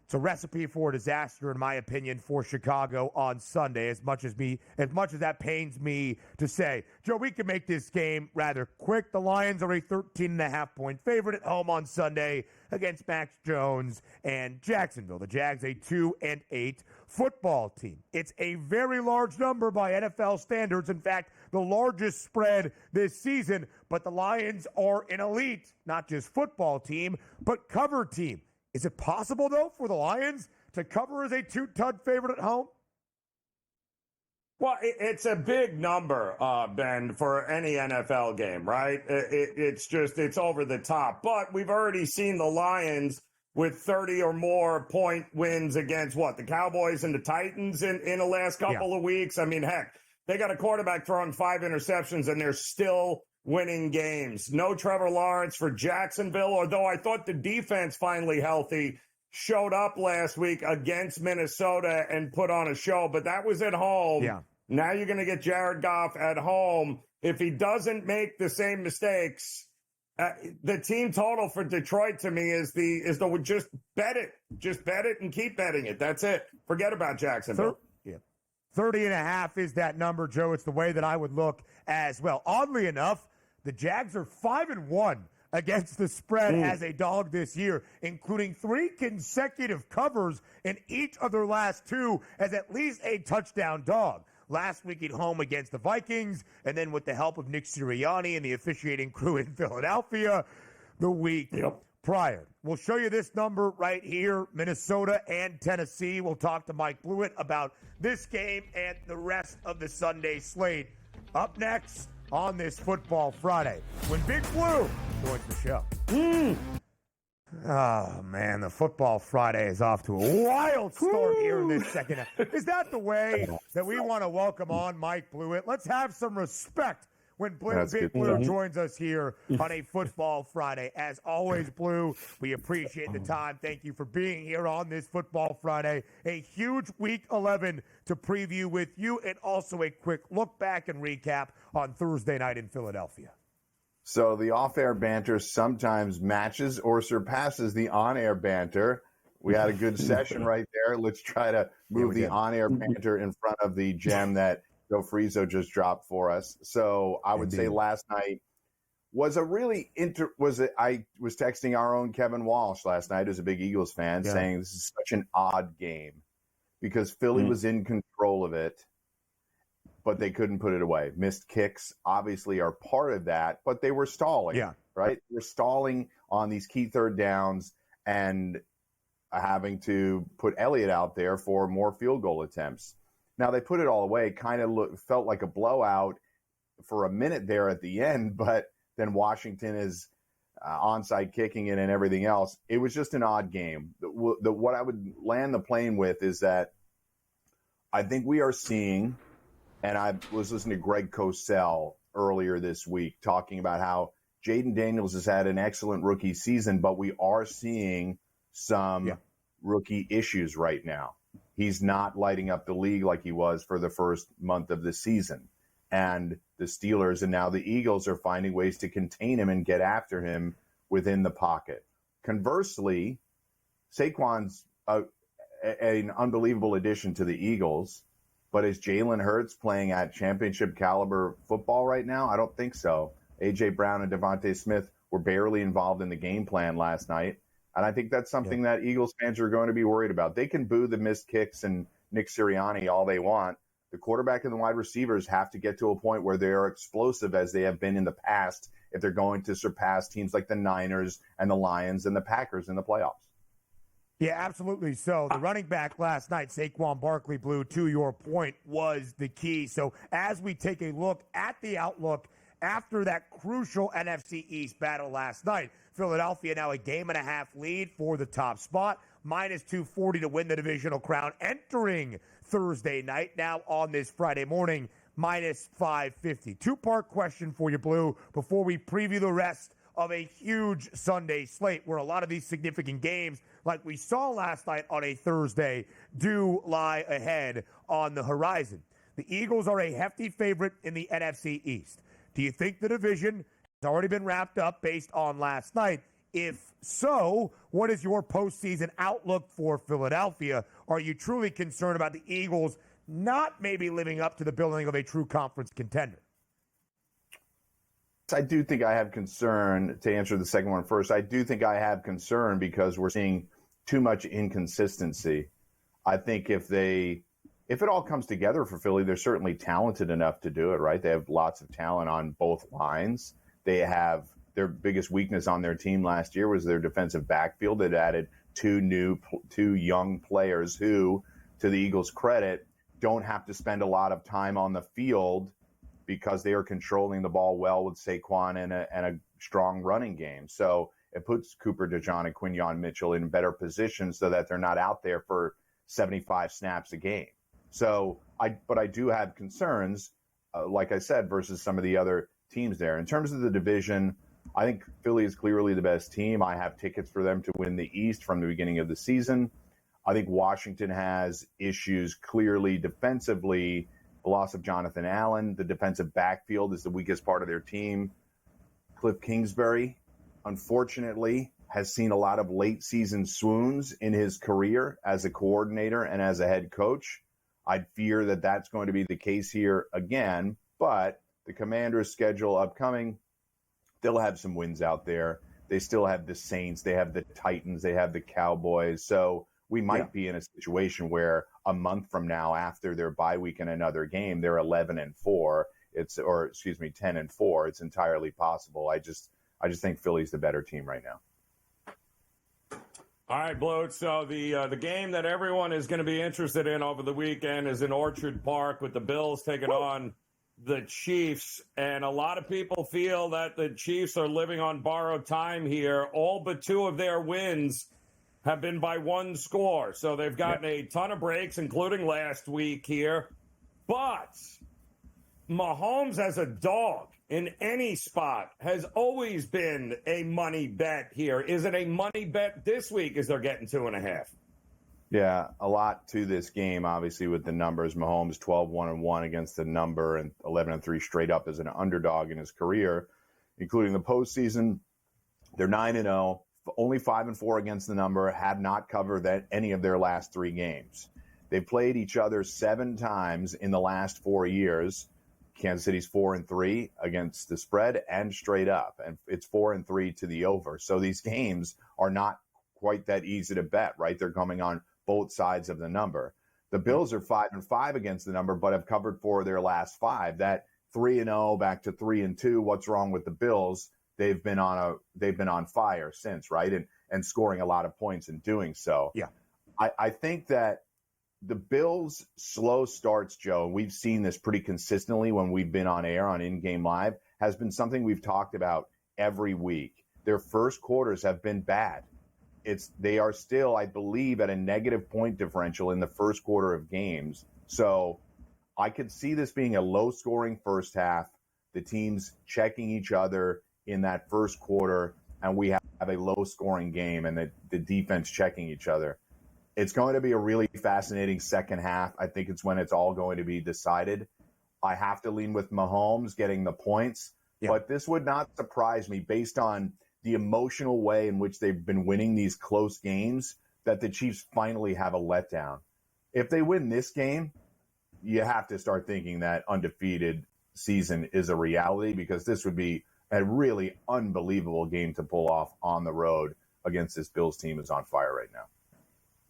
It's a recipe for disaster, in my opinion, for Chicago on Sunday, as much as that pains me to say. Joe, we can make this game rather quick. The Lions are a 13.5-point favorite at home on Sunday against Max Jones and Jacksonville. The Jags, a 2-8 football team. It's a very large number by NFL standards. In fact, the largest spread this season. But the Lions are an elite, not just football team, but cover team. Is it possible, though, for the Lions to cover as a 2-touch favorite at home? Well, it's a big number, Ben, for any NFL game, right? It's over the top. But we've already seen the Lions with 30 or more point wins against the Cowboys and the Titans in the last couple of weeks. I mean, heck, they got a quarterback throwing 5 interceptions, and they're still winning games. No Trevor Lawrence for Jacksonville, although I thought the defense, finally healthy, showed up last week against Minnesota and put on a show, but that was at home. Yeah. Now you're going to get Jared Goff at home. If he doesn't make the same mistakes, the team total for Detroit to me is the just bet it. Just bet it and keep betting it. That's it. Forget about Jacksonville. 30.5 is that number, Joe. It's the way that I would look as well. Oddly enough, the Jags are 5-1 against the spread as a dog this year, including 3 consecutive covers in each of their last 2 as at least a touchdown dog. Last week at home against the Vikings, and then with the help of Nick Sirianni and the officiating crew in Philadelphia the week prior. We'll show you this number right here, Minnesota and Tennessee. We'll talk to Mike Blewett about this game and the rest of the Sunday slate. Up next on this Football Friday, when Big Blue joins the show. Oh, man, the Football Friday is off to a wild start here in this second half. Is that the way that we want to welcome on Mike Blewett? Let's have some respect when That's Big good. Blue joins us here on a Football Friday. As always, Blue, we appreciate the time. Thank you for being here on this Football Friday. A huge Week 11 to preview with you, and also a quick look back and recap on Thursday night in Philadelphia. So the off-air banter sometimes matches or surpasses the on-air banter. We had a good session right there. Let's try to move the on-air banter in front of the gem that Joe Frizo just dropped for us. So I would say last night was a really I was texting our own Kevin Walsh last night, who's a big Eagles fan, saying this is such an odd game because Philly was in control of it, but they couldn't put it away. Missed kicks obviously are part of that, but they were stalling, right? They were stalling on these key third downs and having to put Elliott out there for more field goal attempts. Now, they put it all away, kind of felt like a blowout for a minute there at the end, but then Washington is onside kicking it and everything else. It was just an odd game. What I would land the plane with is that I think we are seeing, and I was listening to Greg Cosell earlier this week talking about how Jaden Daniels has had an excellent rookie season, but we are seeing some rookie issues right now. He's not lighting up the league like he was for the first month of the season. And the Steelers and now the Eagles are finding ways to contain him and get after him within the pocket. Conversely, Saquon's an unbelievable addition to the Eagles, but is Jalen Hurts playing at championship caliber football right now? I don't think so. A.J. Brown and Devontae Smith were barely involved in the game plan last night. And I think that's something that Eagles fans are going to be worried about. They can boo the missed kicks and Nick Sirianni all they want. The quarterback and the wide receivers have to get to a point where they are explosive as they have been in the past if they're going to surpass teams like the Niners and the Lions and the Packers in the playoffs. Yeah, absolutely. So the running back last night, Saquon Barkley, Blue, to your point, was the key. So as we take a look at the outlook after that crucial NFC East battle last night, Philadelphia now a 1.5 lead for the top spot, minus 240 to win the divisional crown, entering Thursday night, now on this Friday morning, minus 550. Two-part question for you, Blue, before we preview the rest of a huge Sunday slate where a lot of these significant games, like we saw last night on a Thursday, do lie ahead on the horizon. The Eagles are a hefty favorite in the NFC East. Do you think the division has already been wrapped up based on last night? If so, what is your postseason outlook for Philadelphia? Are you truly concerned about the Eagles not maybe living up to the billing of a true conference contender? I do think I have concern, to answer the second one first. I do think I have concern because we're seeing too much inconsistency. I think if it all comes together for Philly, they're certainly talented enough to do it, right? They have lots of talent on both lines. They have their biggest weakness on their team last year was their defensive backfield. It added two young players who, to the Eagles' credit, don't have to spend a lot of time on the field because they are controlling the ball well with Saquon and a strong running game. So it puts Cooper DeJean and Quinyon Mitchell in better position so that they're not out there for 75 snaps a game. So but I do have concerns, like I said, versus some of the other teams there. In terms of the division, I think Philly is clearly the best team. I have tickets for them to win the East from the beginning of the season. I think Washington has issues clearly defensively. The loss of Jonathan Allen, the defensive backfield is the weakest part of their team. Cliff Kingsbury, unfortunately, has seen a lot of late season swoons in his career as a coordinator and as a head coach. I'd fear that that's going to be the case here again, but the Commanders' schedule upcoming, they'll have some wins out there. They still have the Saints, they have the Titans, they have the Cowboys. So we might be in a situation where a month from now, after their bye week and another game, they're 11-4. 10-4. It's entirely possible. I just think Philly's the better team right now. All right, Blue. So the game that everyone is going to be interested in over the weekend is in Orchard Park with the Bills taking on the Chiefs. And a lot of people feel that the Chiefs are living on borrowed time here. All but two of their wins have been by one score. So they've gotten a ton of breaks, including last week here. But Mahomes as a dog in any spot has always been a money bet here. Is it a money bet this week as they're getting 2.5? Yeah, a lot to this game, obviously, with the numbers. Mahomes 12-1-1 against the number and 11-3 straight up as an underdog in his career, including the postseason. They're 9-0, only 5-4 against the number, have not covered any of their last 3 games. They've played each other 7 times in the last 4 years. Kansas City's 4-3 against the spread and straight up, and it's 4-3 to the over. So these games are not quite that easy to bet, right? They're coming on both sides of the number. The Bills are 5-5 against the number, but have covered 4 of their last 5. That 3-0 back to 3-2. What's wrong with the Bills? They've been on fire since, right? And scoring a lot of points in doing so. Yeah. I think that the Bills' slow starts, Joe, and we've seen this pretty consistently when we've been on air on In-Game Live, has been something we've talked about every week. Their first quarters have been bad. They are still, I believe, at a negative point differential in the first quarter of games. So I could see this being a low-scoring first half, the teams checking each other in that first quarter, and we have a low-scoring game and the defense checking each other. It's going to be a really fascinating second half. I think it's when it's all going to be decided. I have to lean with Mahomes getting the points, but this would not surprise me based on the emotional way in which they've been winning these close games that the Chiefs finally have a letdown. If they win this game, you have to start thinking that undefeated season is a reality, because this would be a really unbelievable game to pull off on the road against this Bills team is on fire right now.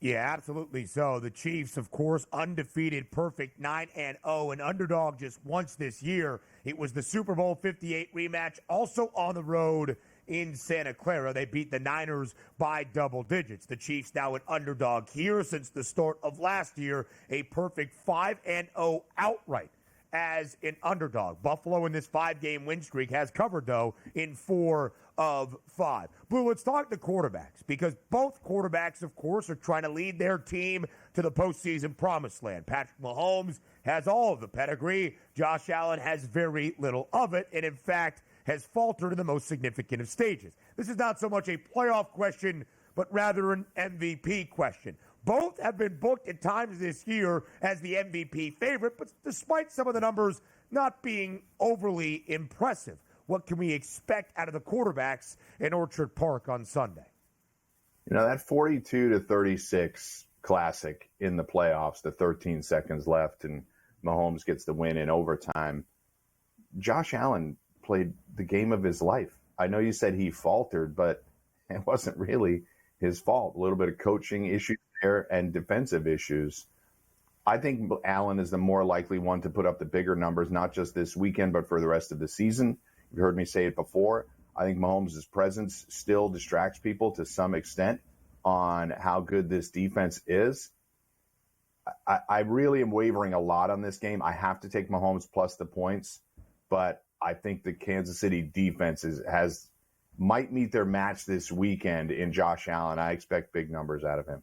Yeah, absolutely. So the Chiefs, of course, undefeated, perfect 9-0, an underdog just once this year. It was the Super Bowl 58 rematch, also on the road in Santa Clara. They beat the Niners by double digits. The Chiefs now an underdog here since the start of last year, a perfect 5-0 outright as an underdog. Buffalo in this 5-game win streak has covered, though, in 4 of 5. Blue, let's talk the quarterbacks, because both quarterbacks, of course, are trying to lead their team to the postseason promised land. Patrick Mahomes has all of the pedigree. Josh Allen has very little of it, and in fact has faltered in the most significant of stages. This is not so much a playoff question, but rather an MVP question. Both have been booked at times this year as the MVP favorite, but despite some of the numbers not being overly impressive, what can we expect out of the quarterbacks in Orchard Park on Sunday? You know, that 42-36 classic in the playoffs, the 13 seconds left, and Mahomes gets the win in overtime. Josh Allen played the game of his life. I know you said he faltered, but it wasn't really his fault. A little bit of coaching issues there and defensive issues. I think Allen is the more likely one to put up the bigger numbers, not just this weekend, but for the rest of the season. You've heard me say it before. I think Mahomes' presence still distracts people to some extent on how good this defense is. I really am wavering a lot on this game. I have to take Mahomes plus the points, but I think the Kansas City defense might meet their match this weekend in Josh Allen. I expect big numbers out of him.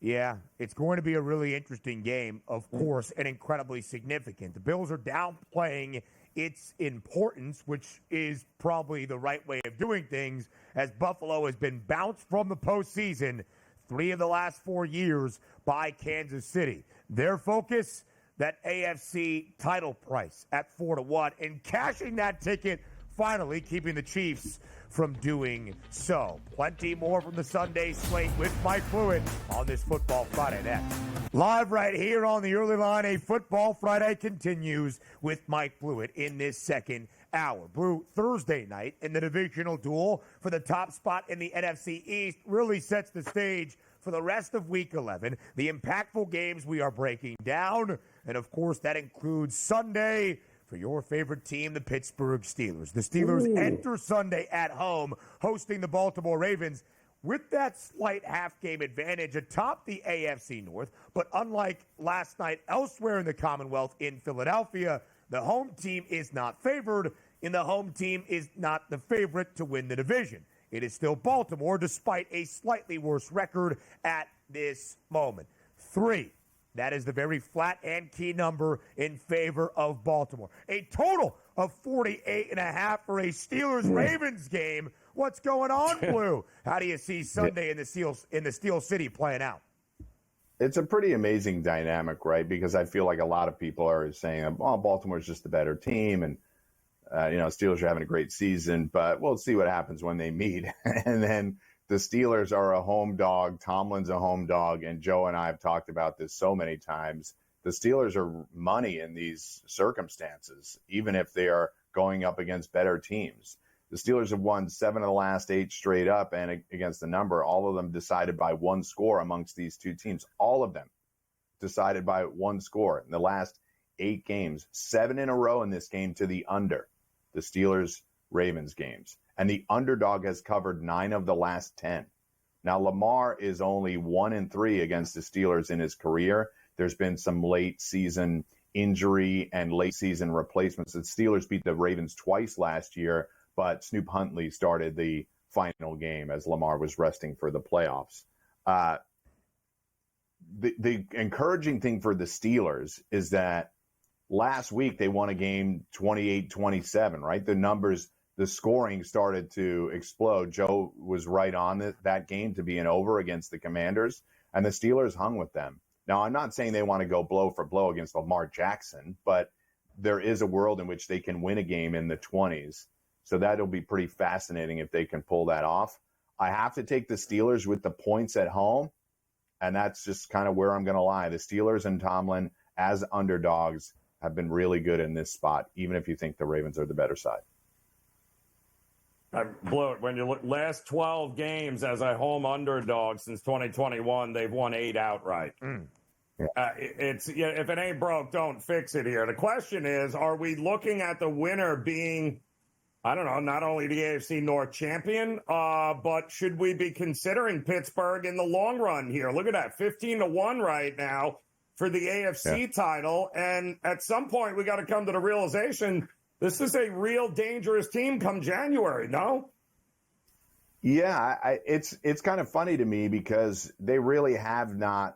Yeah, it's going to be a really interesting game, of course, and incredibly significant. The Bills are downplaying its importance, which is probably the right way of doing things, as Buffalo has been bounced from the postseason 3 of the last 4 years by Kansas City. Their focus, that AFC title price at 4-1, and cashing that ticket, finally keeping the Chiefs from doing so. Plenty more from the Sunday slate with Mike Fluid on this Football Friday next. Live right here on the early line, a Football Friday continues with Mike Fluid in this second hour. Blue, Thursday night in the divisional duel for the top spot in the NFC East really sets the stage for the rest of Week 11, the impactful games we are breaking down, and of course that includes Sunday for your favorite team, the Pittsburgh Steelers. The Steelers enter Sunday at home, hosting the Baltimore Ravens with that slight half-game advantage atop the AFC North. But unlike last night elsewhere in the Commonwealth in Philadelphia, the home team is not favored, and the home team is not the favorite to win the division. It is still Baltimore, despite a slightly worse record at this moment. 3. That is the very flat and key number in favor of Baltimore. A total of 48.5 for a Steelers-Ravens game. What's going on, Blue? How do you see Sunday in the Steel City playing out? It's a pretty amazing dynamic, right? Because I feel like a lot of people are saying, "Oh, Baltimore's just the better team," and Steelers are having a great season. But we'll see what happens when they meet. And then the Steelers are a home dog. Tomlin's a home dog, and Joe and I have talked about this so many times. The Steelers are money in these circumstances, even if they are going up against better teams. The Steelers have won 7 of the last 8 straight up, and against the number, all of them decided by one score amongst these two teams. All of them decided by one score in the last 8 games, 7 in a row in this game to the under, the Steelers-Ravens games. And the underdog has covered 9 of the last 10. Now, Lamar is only 1-3 against the Steelers in his career. There's been some late season injury and late season replacements. The Steelers beat the Ravens twice last year, but Snoop Huntley started the final game as Lamar was resting for the playoffs. The encouraging thing for the Steelers is that last week they won a game 28-27, right? The numbers, the scoring started to explode. Joe was right on that game to be an over against the Commanders, and the Steelers hung with them. Now, I'm not saying they want to go blow for blow against Lamar Jackson, but there is a world in which they can win a game in the 20s. So that'll be pretty fascinating if they can pull that off. I have to take the Steelers with the points at home, and that's just kind of where I'm going to lie. The Steelers and Tomlin, as underdogs, have been really good in this spot, even if you think the Ravens are the better side. Blue, when you look last 12 games as a home underdog since 2021, they've won 8 outright. If it ain't broke, don't fix it here. The question is, are we looking at the winner being, I don't know, not only the AFC North champion, but should we be considering Pittsburgh in the long run here? Look at that, 15-1 right now for the AFC title. And at some point, we got to come to the realization this is a real dangerous team come January, no? Yeah, it's kind of funny to me because they really haven't had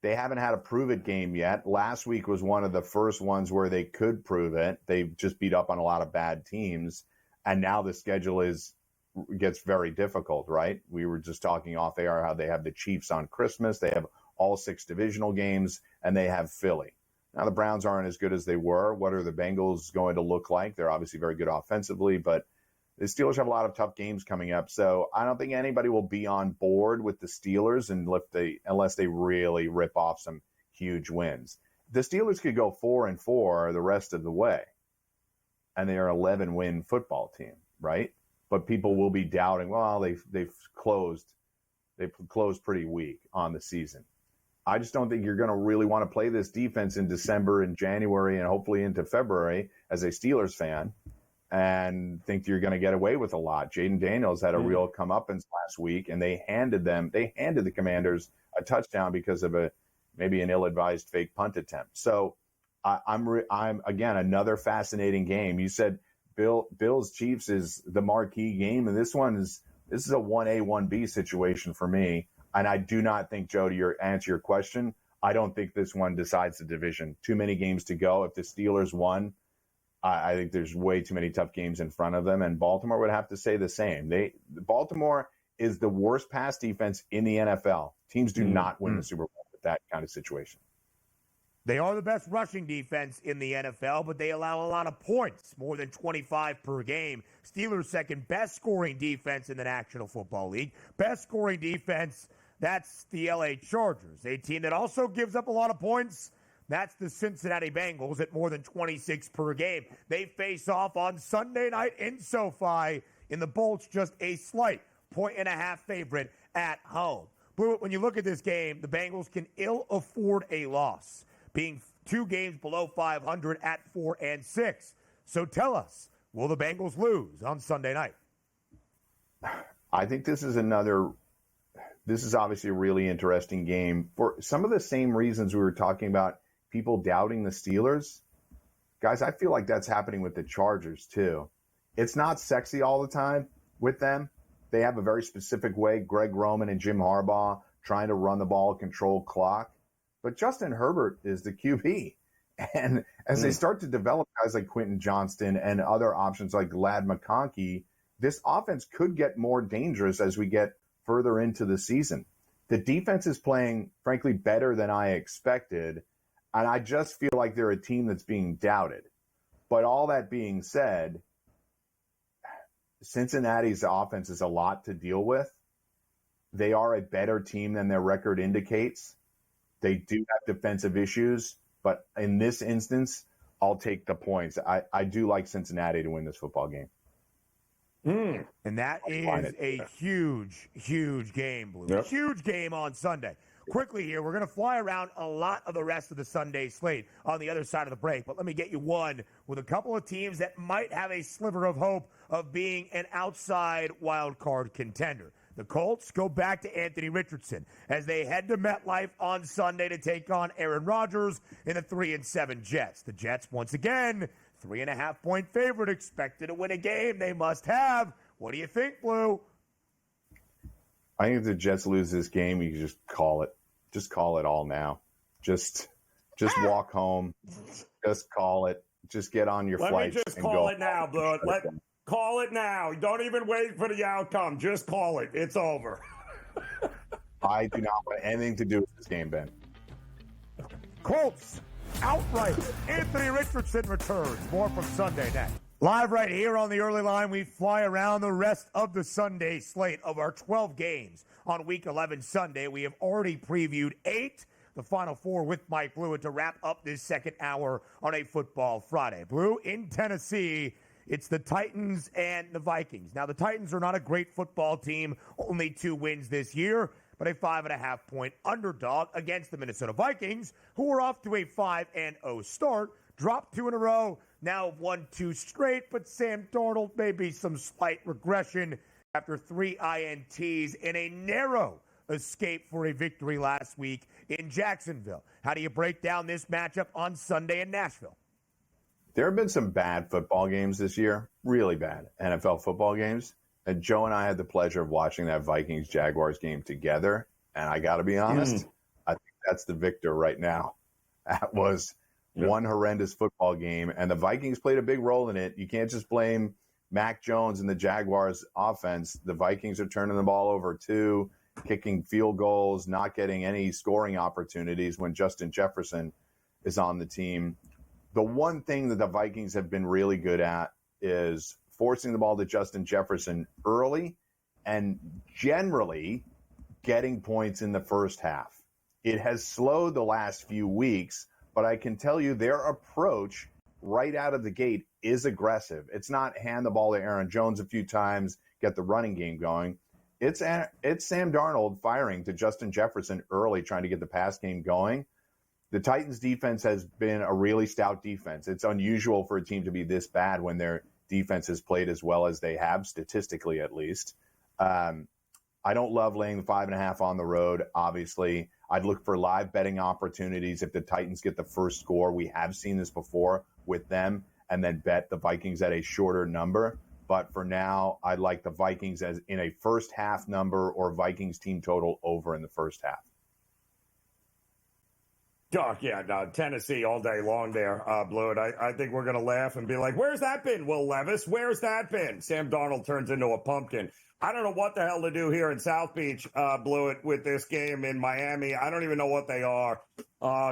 a prove it game yet. Last week was one of the first ones where they could prove it. They just beat up on a lot of bad teams, and now the schedule gets very difficult, right? We were just talking off air how they have the Chiefs on Christmas. They have all 6 divisional games, and they have Philly. Now, the Browns aren't as good as they were. What are the Bengals going to look like? They're obviously very good offensively, but the Steelers have a lot of tough games coming up. So I don't think anybody will be on board with the Steelers unless they really rip off some huge wins. The Steelers could go 4-4 the rest of the way, and they are an 11-win football team, right? But people will be doubting, well, they've closed pretty weak on the season. I just don't think you're going to really want to play this defense in December and January and hopefully into February as a Steelers fan and think you're going to get away with a lot. Jaden Daniels had a real comeuppance last week, and they handed the Commanders a touchdown because of maybe an ill-advised fake punt attempt. So I'm again, another fascinating game. You said Bills Chiefs is the marquee game, and this is a 1A, 1B situation for me. And I do not think, Joe, to answer your question, I don't think this one decides the division. Too many games to go. If the Steelers won, I think there's way too many tough games in front of them, and Baltimore would have to say the same. Baltimore is the worst pass defense in the NFL. Teams do not win the Super Bowl with that kind of situation. They are the best rushing defense in the NFL, but they allow a lot of points, more than 25 per game. Steelers' second best scoring defense in the National Football League. Best scoring defense, that's the LA Chargers, a team that also gives up a lot of points. That's the Cincinnati Bengals at more than 26 per game. They face off on Sunday night in SoFi in the Bolts, just a slight 1.5 favorite at home. Blue, when you look at this game, the Bengals can ill afford a loss, being 2 games below 500 at 4-6. So tell us, will the Bengals lose on Sunday night? I think this is obviously a really interesting game for some of the same reasons we were talking about people doubting the Steelers. Guys, I feel like that's happening with the Chargers too. It's not sexy all the time with them. They have a very specific way, Greg Roman and Jim Harbaugh trying to run the ball, control clock. But Justin Herbert is the QB. And as they start to develop guys like Quentin Johnston and other options like Lad McConkey, this offense could get more dangerous as we get further into the season. The defense is playing, frankly, better than I expected, and I just feel like they're a team that's being doubted. But all that being said, Cincinnati's offense is a lot to deal with. They are a better team than their record indicates. They do have defensive issues, but in this instance, I'll take the points. I do like Cincinnati to win this football game. And that is a huge, huge game, Blue. Yep. Huge game on Sunday. Quickly here, we're going to fly around a lot of the rest of the Sunday slate on the other side of the break. But let me get you one with a couple of teams that might have a sliver of hope of being an outside wild card contender. The Colts go back to Anthony Richardson as they head to MetLife on Sunday to take on Aaron Rodgers in the 3-7 Jets. The Jets, once again, 3.5-point favorite, expected to win a game they must have. What do you think, Blue? I think if the Jets lose this game, you can just call it. Just call it all now. Just walk home. Just call it. Just get on your flight. Let me just call it now, Blue. Call it now. Don't even wait for the outcome. Just call it. It's over. I do not want anything to do with this game, Ben. Colts outright. Anthony Richardson returns. More from Sunday next. Live right here on the early line, we fly around the rest of the Sunday slate of our 12 games on Week 11 Sunday. We have already previewed 8, the final 4 with Mike Blewett to wrap up this second hour on a Football Friday. Blue, in Tennessee, it's the Titans and the Vikings. Now, the Titans are not a great football team, only 2 wins this year, but a 5.5-point underdog against the Minnesota Vikings, who are off to a 5-0 start, dropped 2 in a row, now have won 2 straight, but Sam Darnold may be some slight regression after 3 INTs in a narrow escape for a victory last week in Jacksonville. How do you break down this matchup on Sunday in Nashville? There have been some bad football games this year, really bad NFL football games. And Joe and I had the pleasure of watching that Vikings-Jaguars game together. And I got to be honest, I think that's the victor right now. That was one horrendous football game, and the Vikings played a big role in it. You can't just blame Mac Jones and the Jaguars offense. The Vikings are turning the ball over too, kicking field goals, not getting any scoring opportunities when Justin Jefferson is on the team. The one thing that the Vikings have been really good at is forcing the ball to Justin Jefferson early and generally getting points in the first half. It has slowed the last few weeks, but I can tell you their approach right out of the gate is aggressive. It's not hand the ball to Aaron Jones a few times, get the running game going. It's Sam Darnold firing to Justin Jefferson early, trying to get the pass game going. The Titans defense has been a really stout defense. It's unusual for a team to be this bad when their defense has played as well as they have, statistically at least. I don't love laying the 5.5 on the road, obviously. I'd look for live betting opportunities if the Titans get the first score. We have seen this before with them, and then bet the Vikings at a shorter number. But for now, I'd like the Vikings as in a first half number or Vikings team total over in the first half. Oh, yeah, no, Tennessee all day long there, Blewett. I think we're going to laugh and be like, where's that been, Will Levis? Where's that been? Sam Darnold turns into a pumpkin. I don't know what the hell to do here in South Beach, Blewett, with this game in Miami. I don't even know what they are,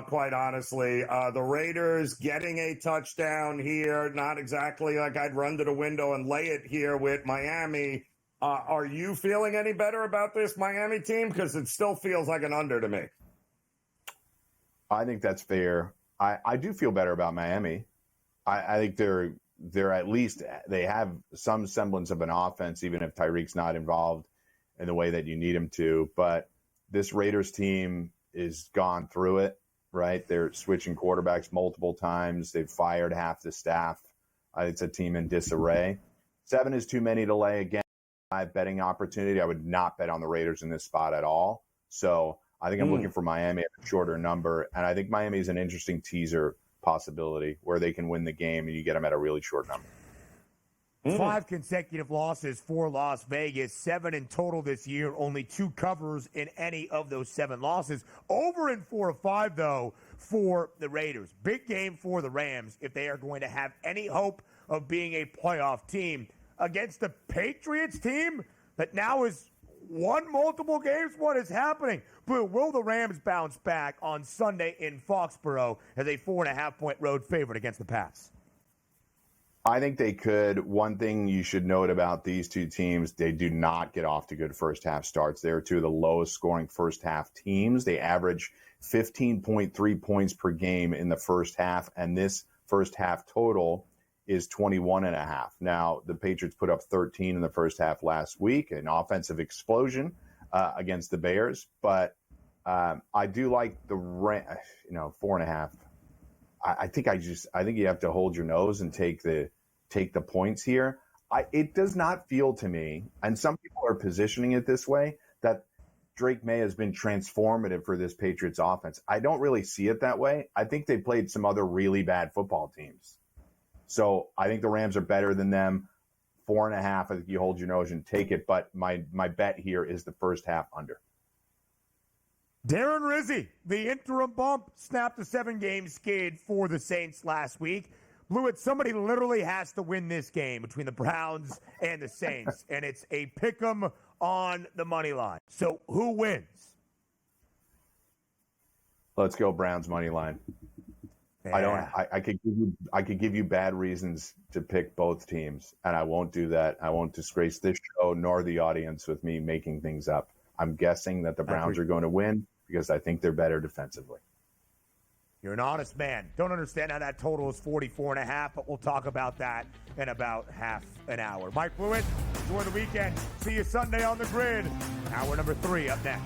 quite honestly. The Raiders getting a touchdown here, not exactly like I'd run to the window and lay it here with Miami. Are you feeling any better about this Miami team? Because it still feels like an under to me. I think that's fair. I do feel better about Miami. I think they're at least they have some semblance of an offense, even if Tyreek's not involved in the way that you need him to. But this Raiders team is gone through it, right? They're switching quarterbacks multiple times. They've fired half the staff. It's a team in disarray. 7 is too many to lay again. Betting opportunity. I would not bet on the Raiders in this spot at all. So I think I'm looking for Miami at a shorter number. And I think Miami is an interesting teaser possibility where they can win the game and you get them at a really short number. 5 consecutive losses for Las Vegas, 7 in total this year, only 2 covers in any of those 7 losses. Over in 4 of 5, though, for the Raiders. Big game for the Rams if they are going to have any hope of being a playoff team against the Patriots team that now is won multiple games. What is happening? But will the Rams bounce back on Sunday in Foxborough as a 4.5-point road favorite against the Pats? I think they could. One thing you should note about these two teams, they do not get off to good first half starts. They're two of the lowest scoring first half teams. They average 15.3 points per game in the first half, and this first half total is 21.5. Now, the Patriots put up 13 in the first half last week, an offensive explosion against the Bears, but I do like the 4.5. I think you have to hold your nose and take the points here. It does not feel to me, and some people are positioning it this way, that Drake May has been transformative for this Patriots offense. I don't really see it that way. I think they played some other really bad football teams. So I think the Rams are better than them. 4.5, I think you hold your nose and take it, but my bet here is the first half under. Darren Rizzi, the interim bump, snapped a 7-game skid for the Saints last week. Blewett, somebody literally has to win this game between the Browns and the Saints, and it's a pick 'em on the money line. So who wins? Let's go Browns money line. Yeah. I could give you bad reasons to pick both teams, and I won't do that. I won't disgrace this show nor the audience with me making things up. I'm guessing that the Browns are going to win because I think they're better defensively. You're an honest man. Don't understand how that total is 44.5, but we'll talk about that in about half an hour. Mike Blewett, enjoy the weekend. See you Sunday on the grid. Hour number 3 up next.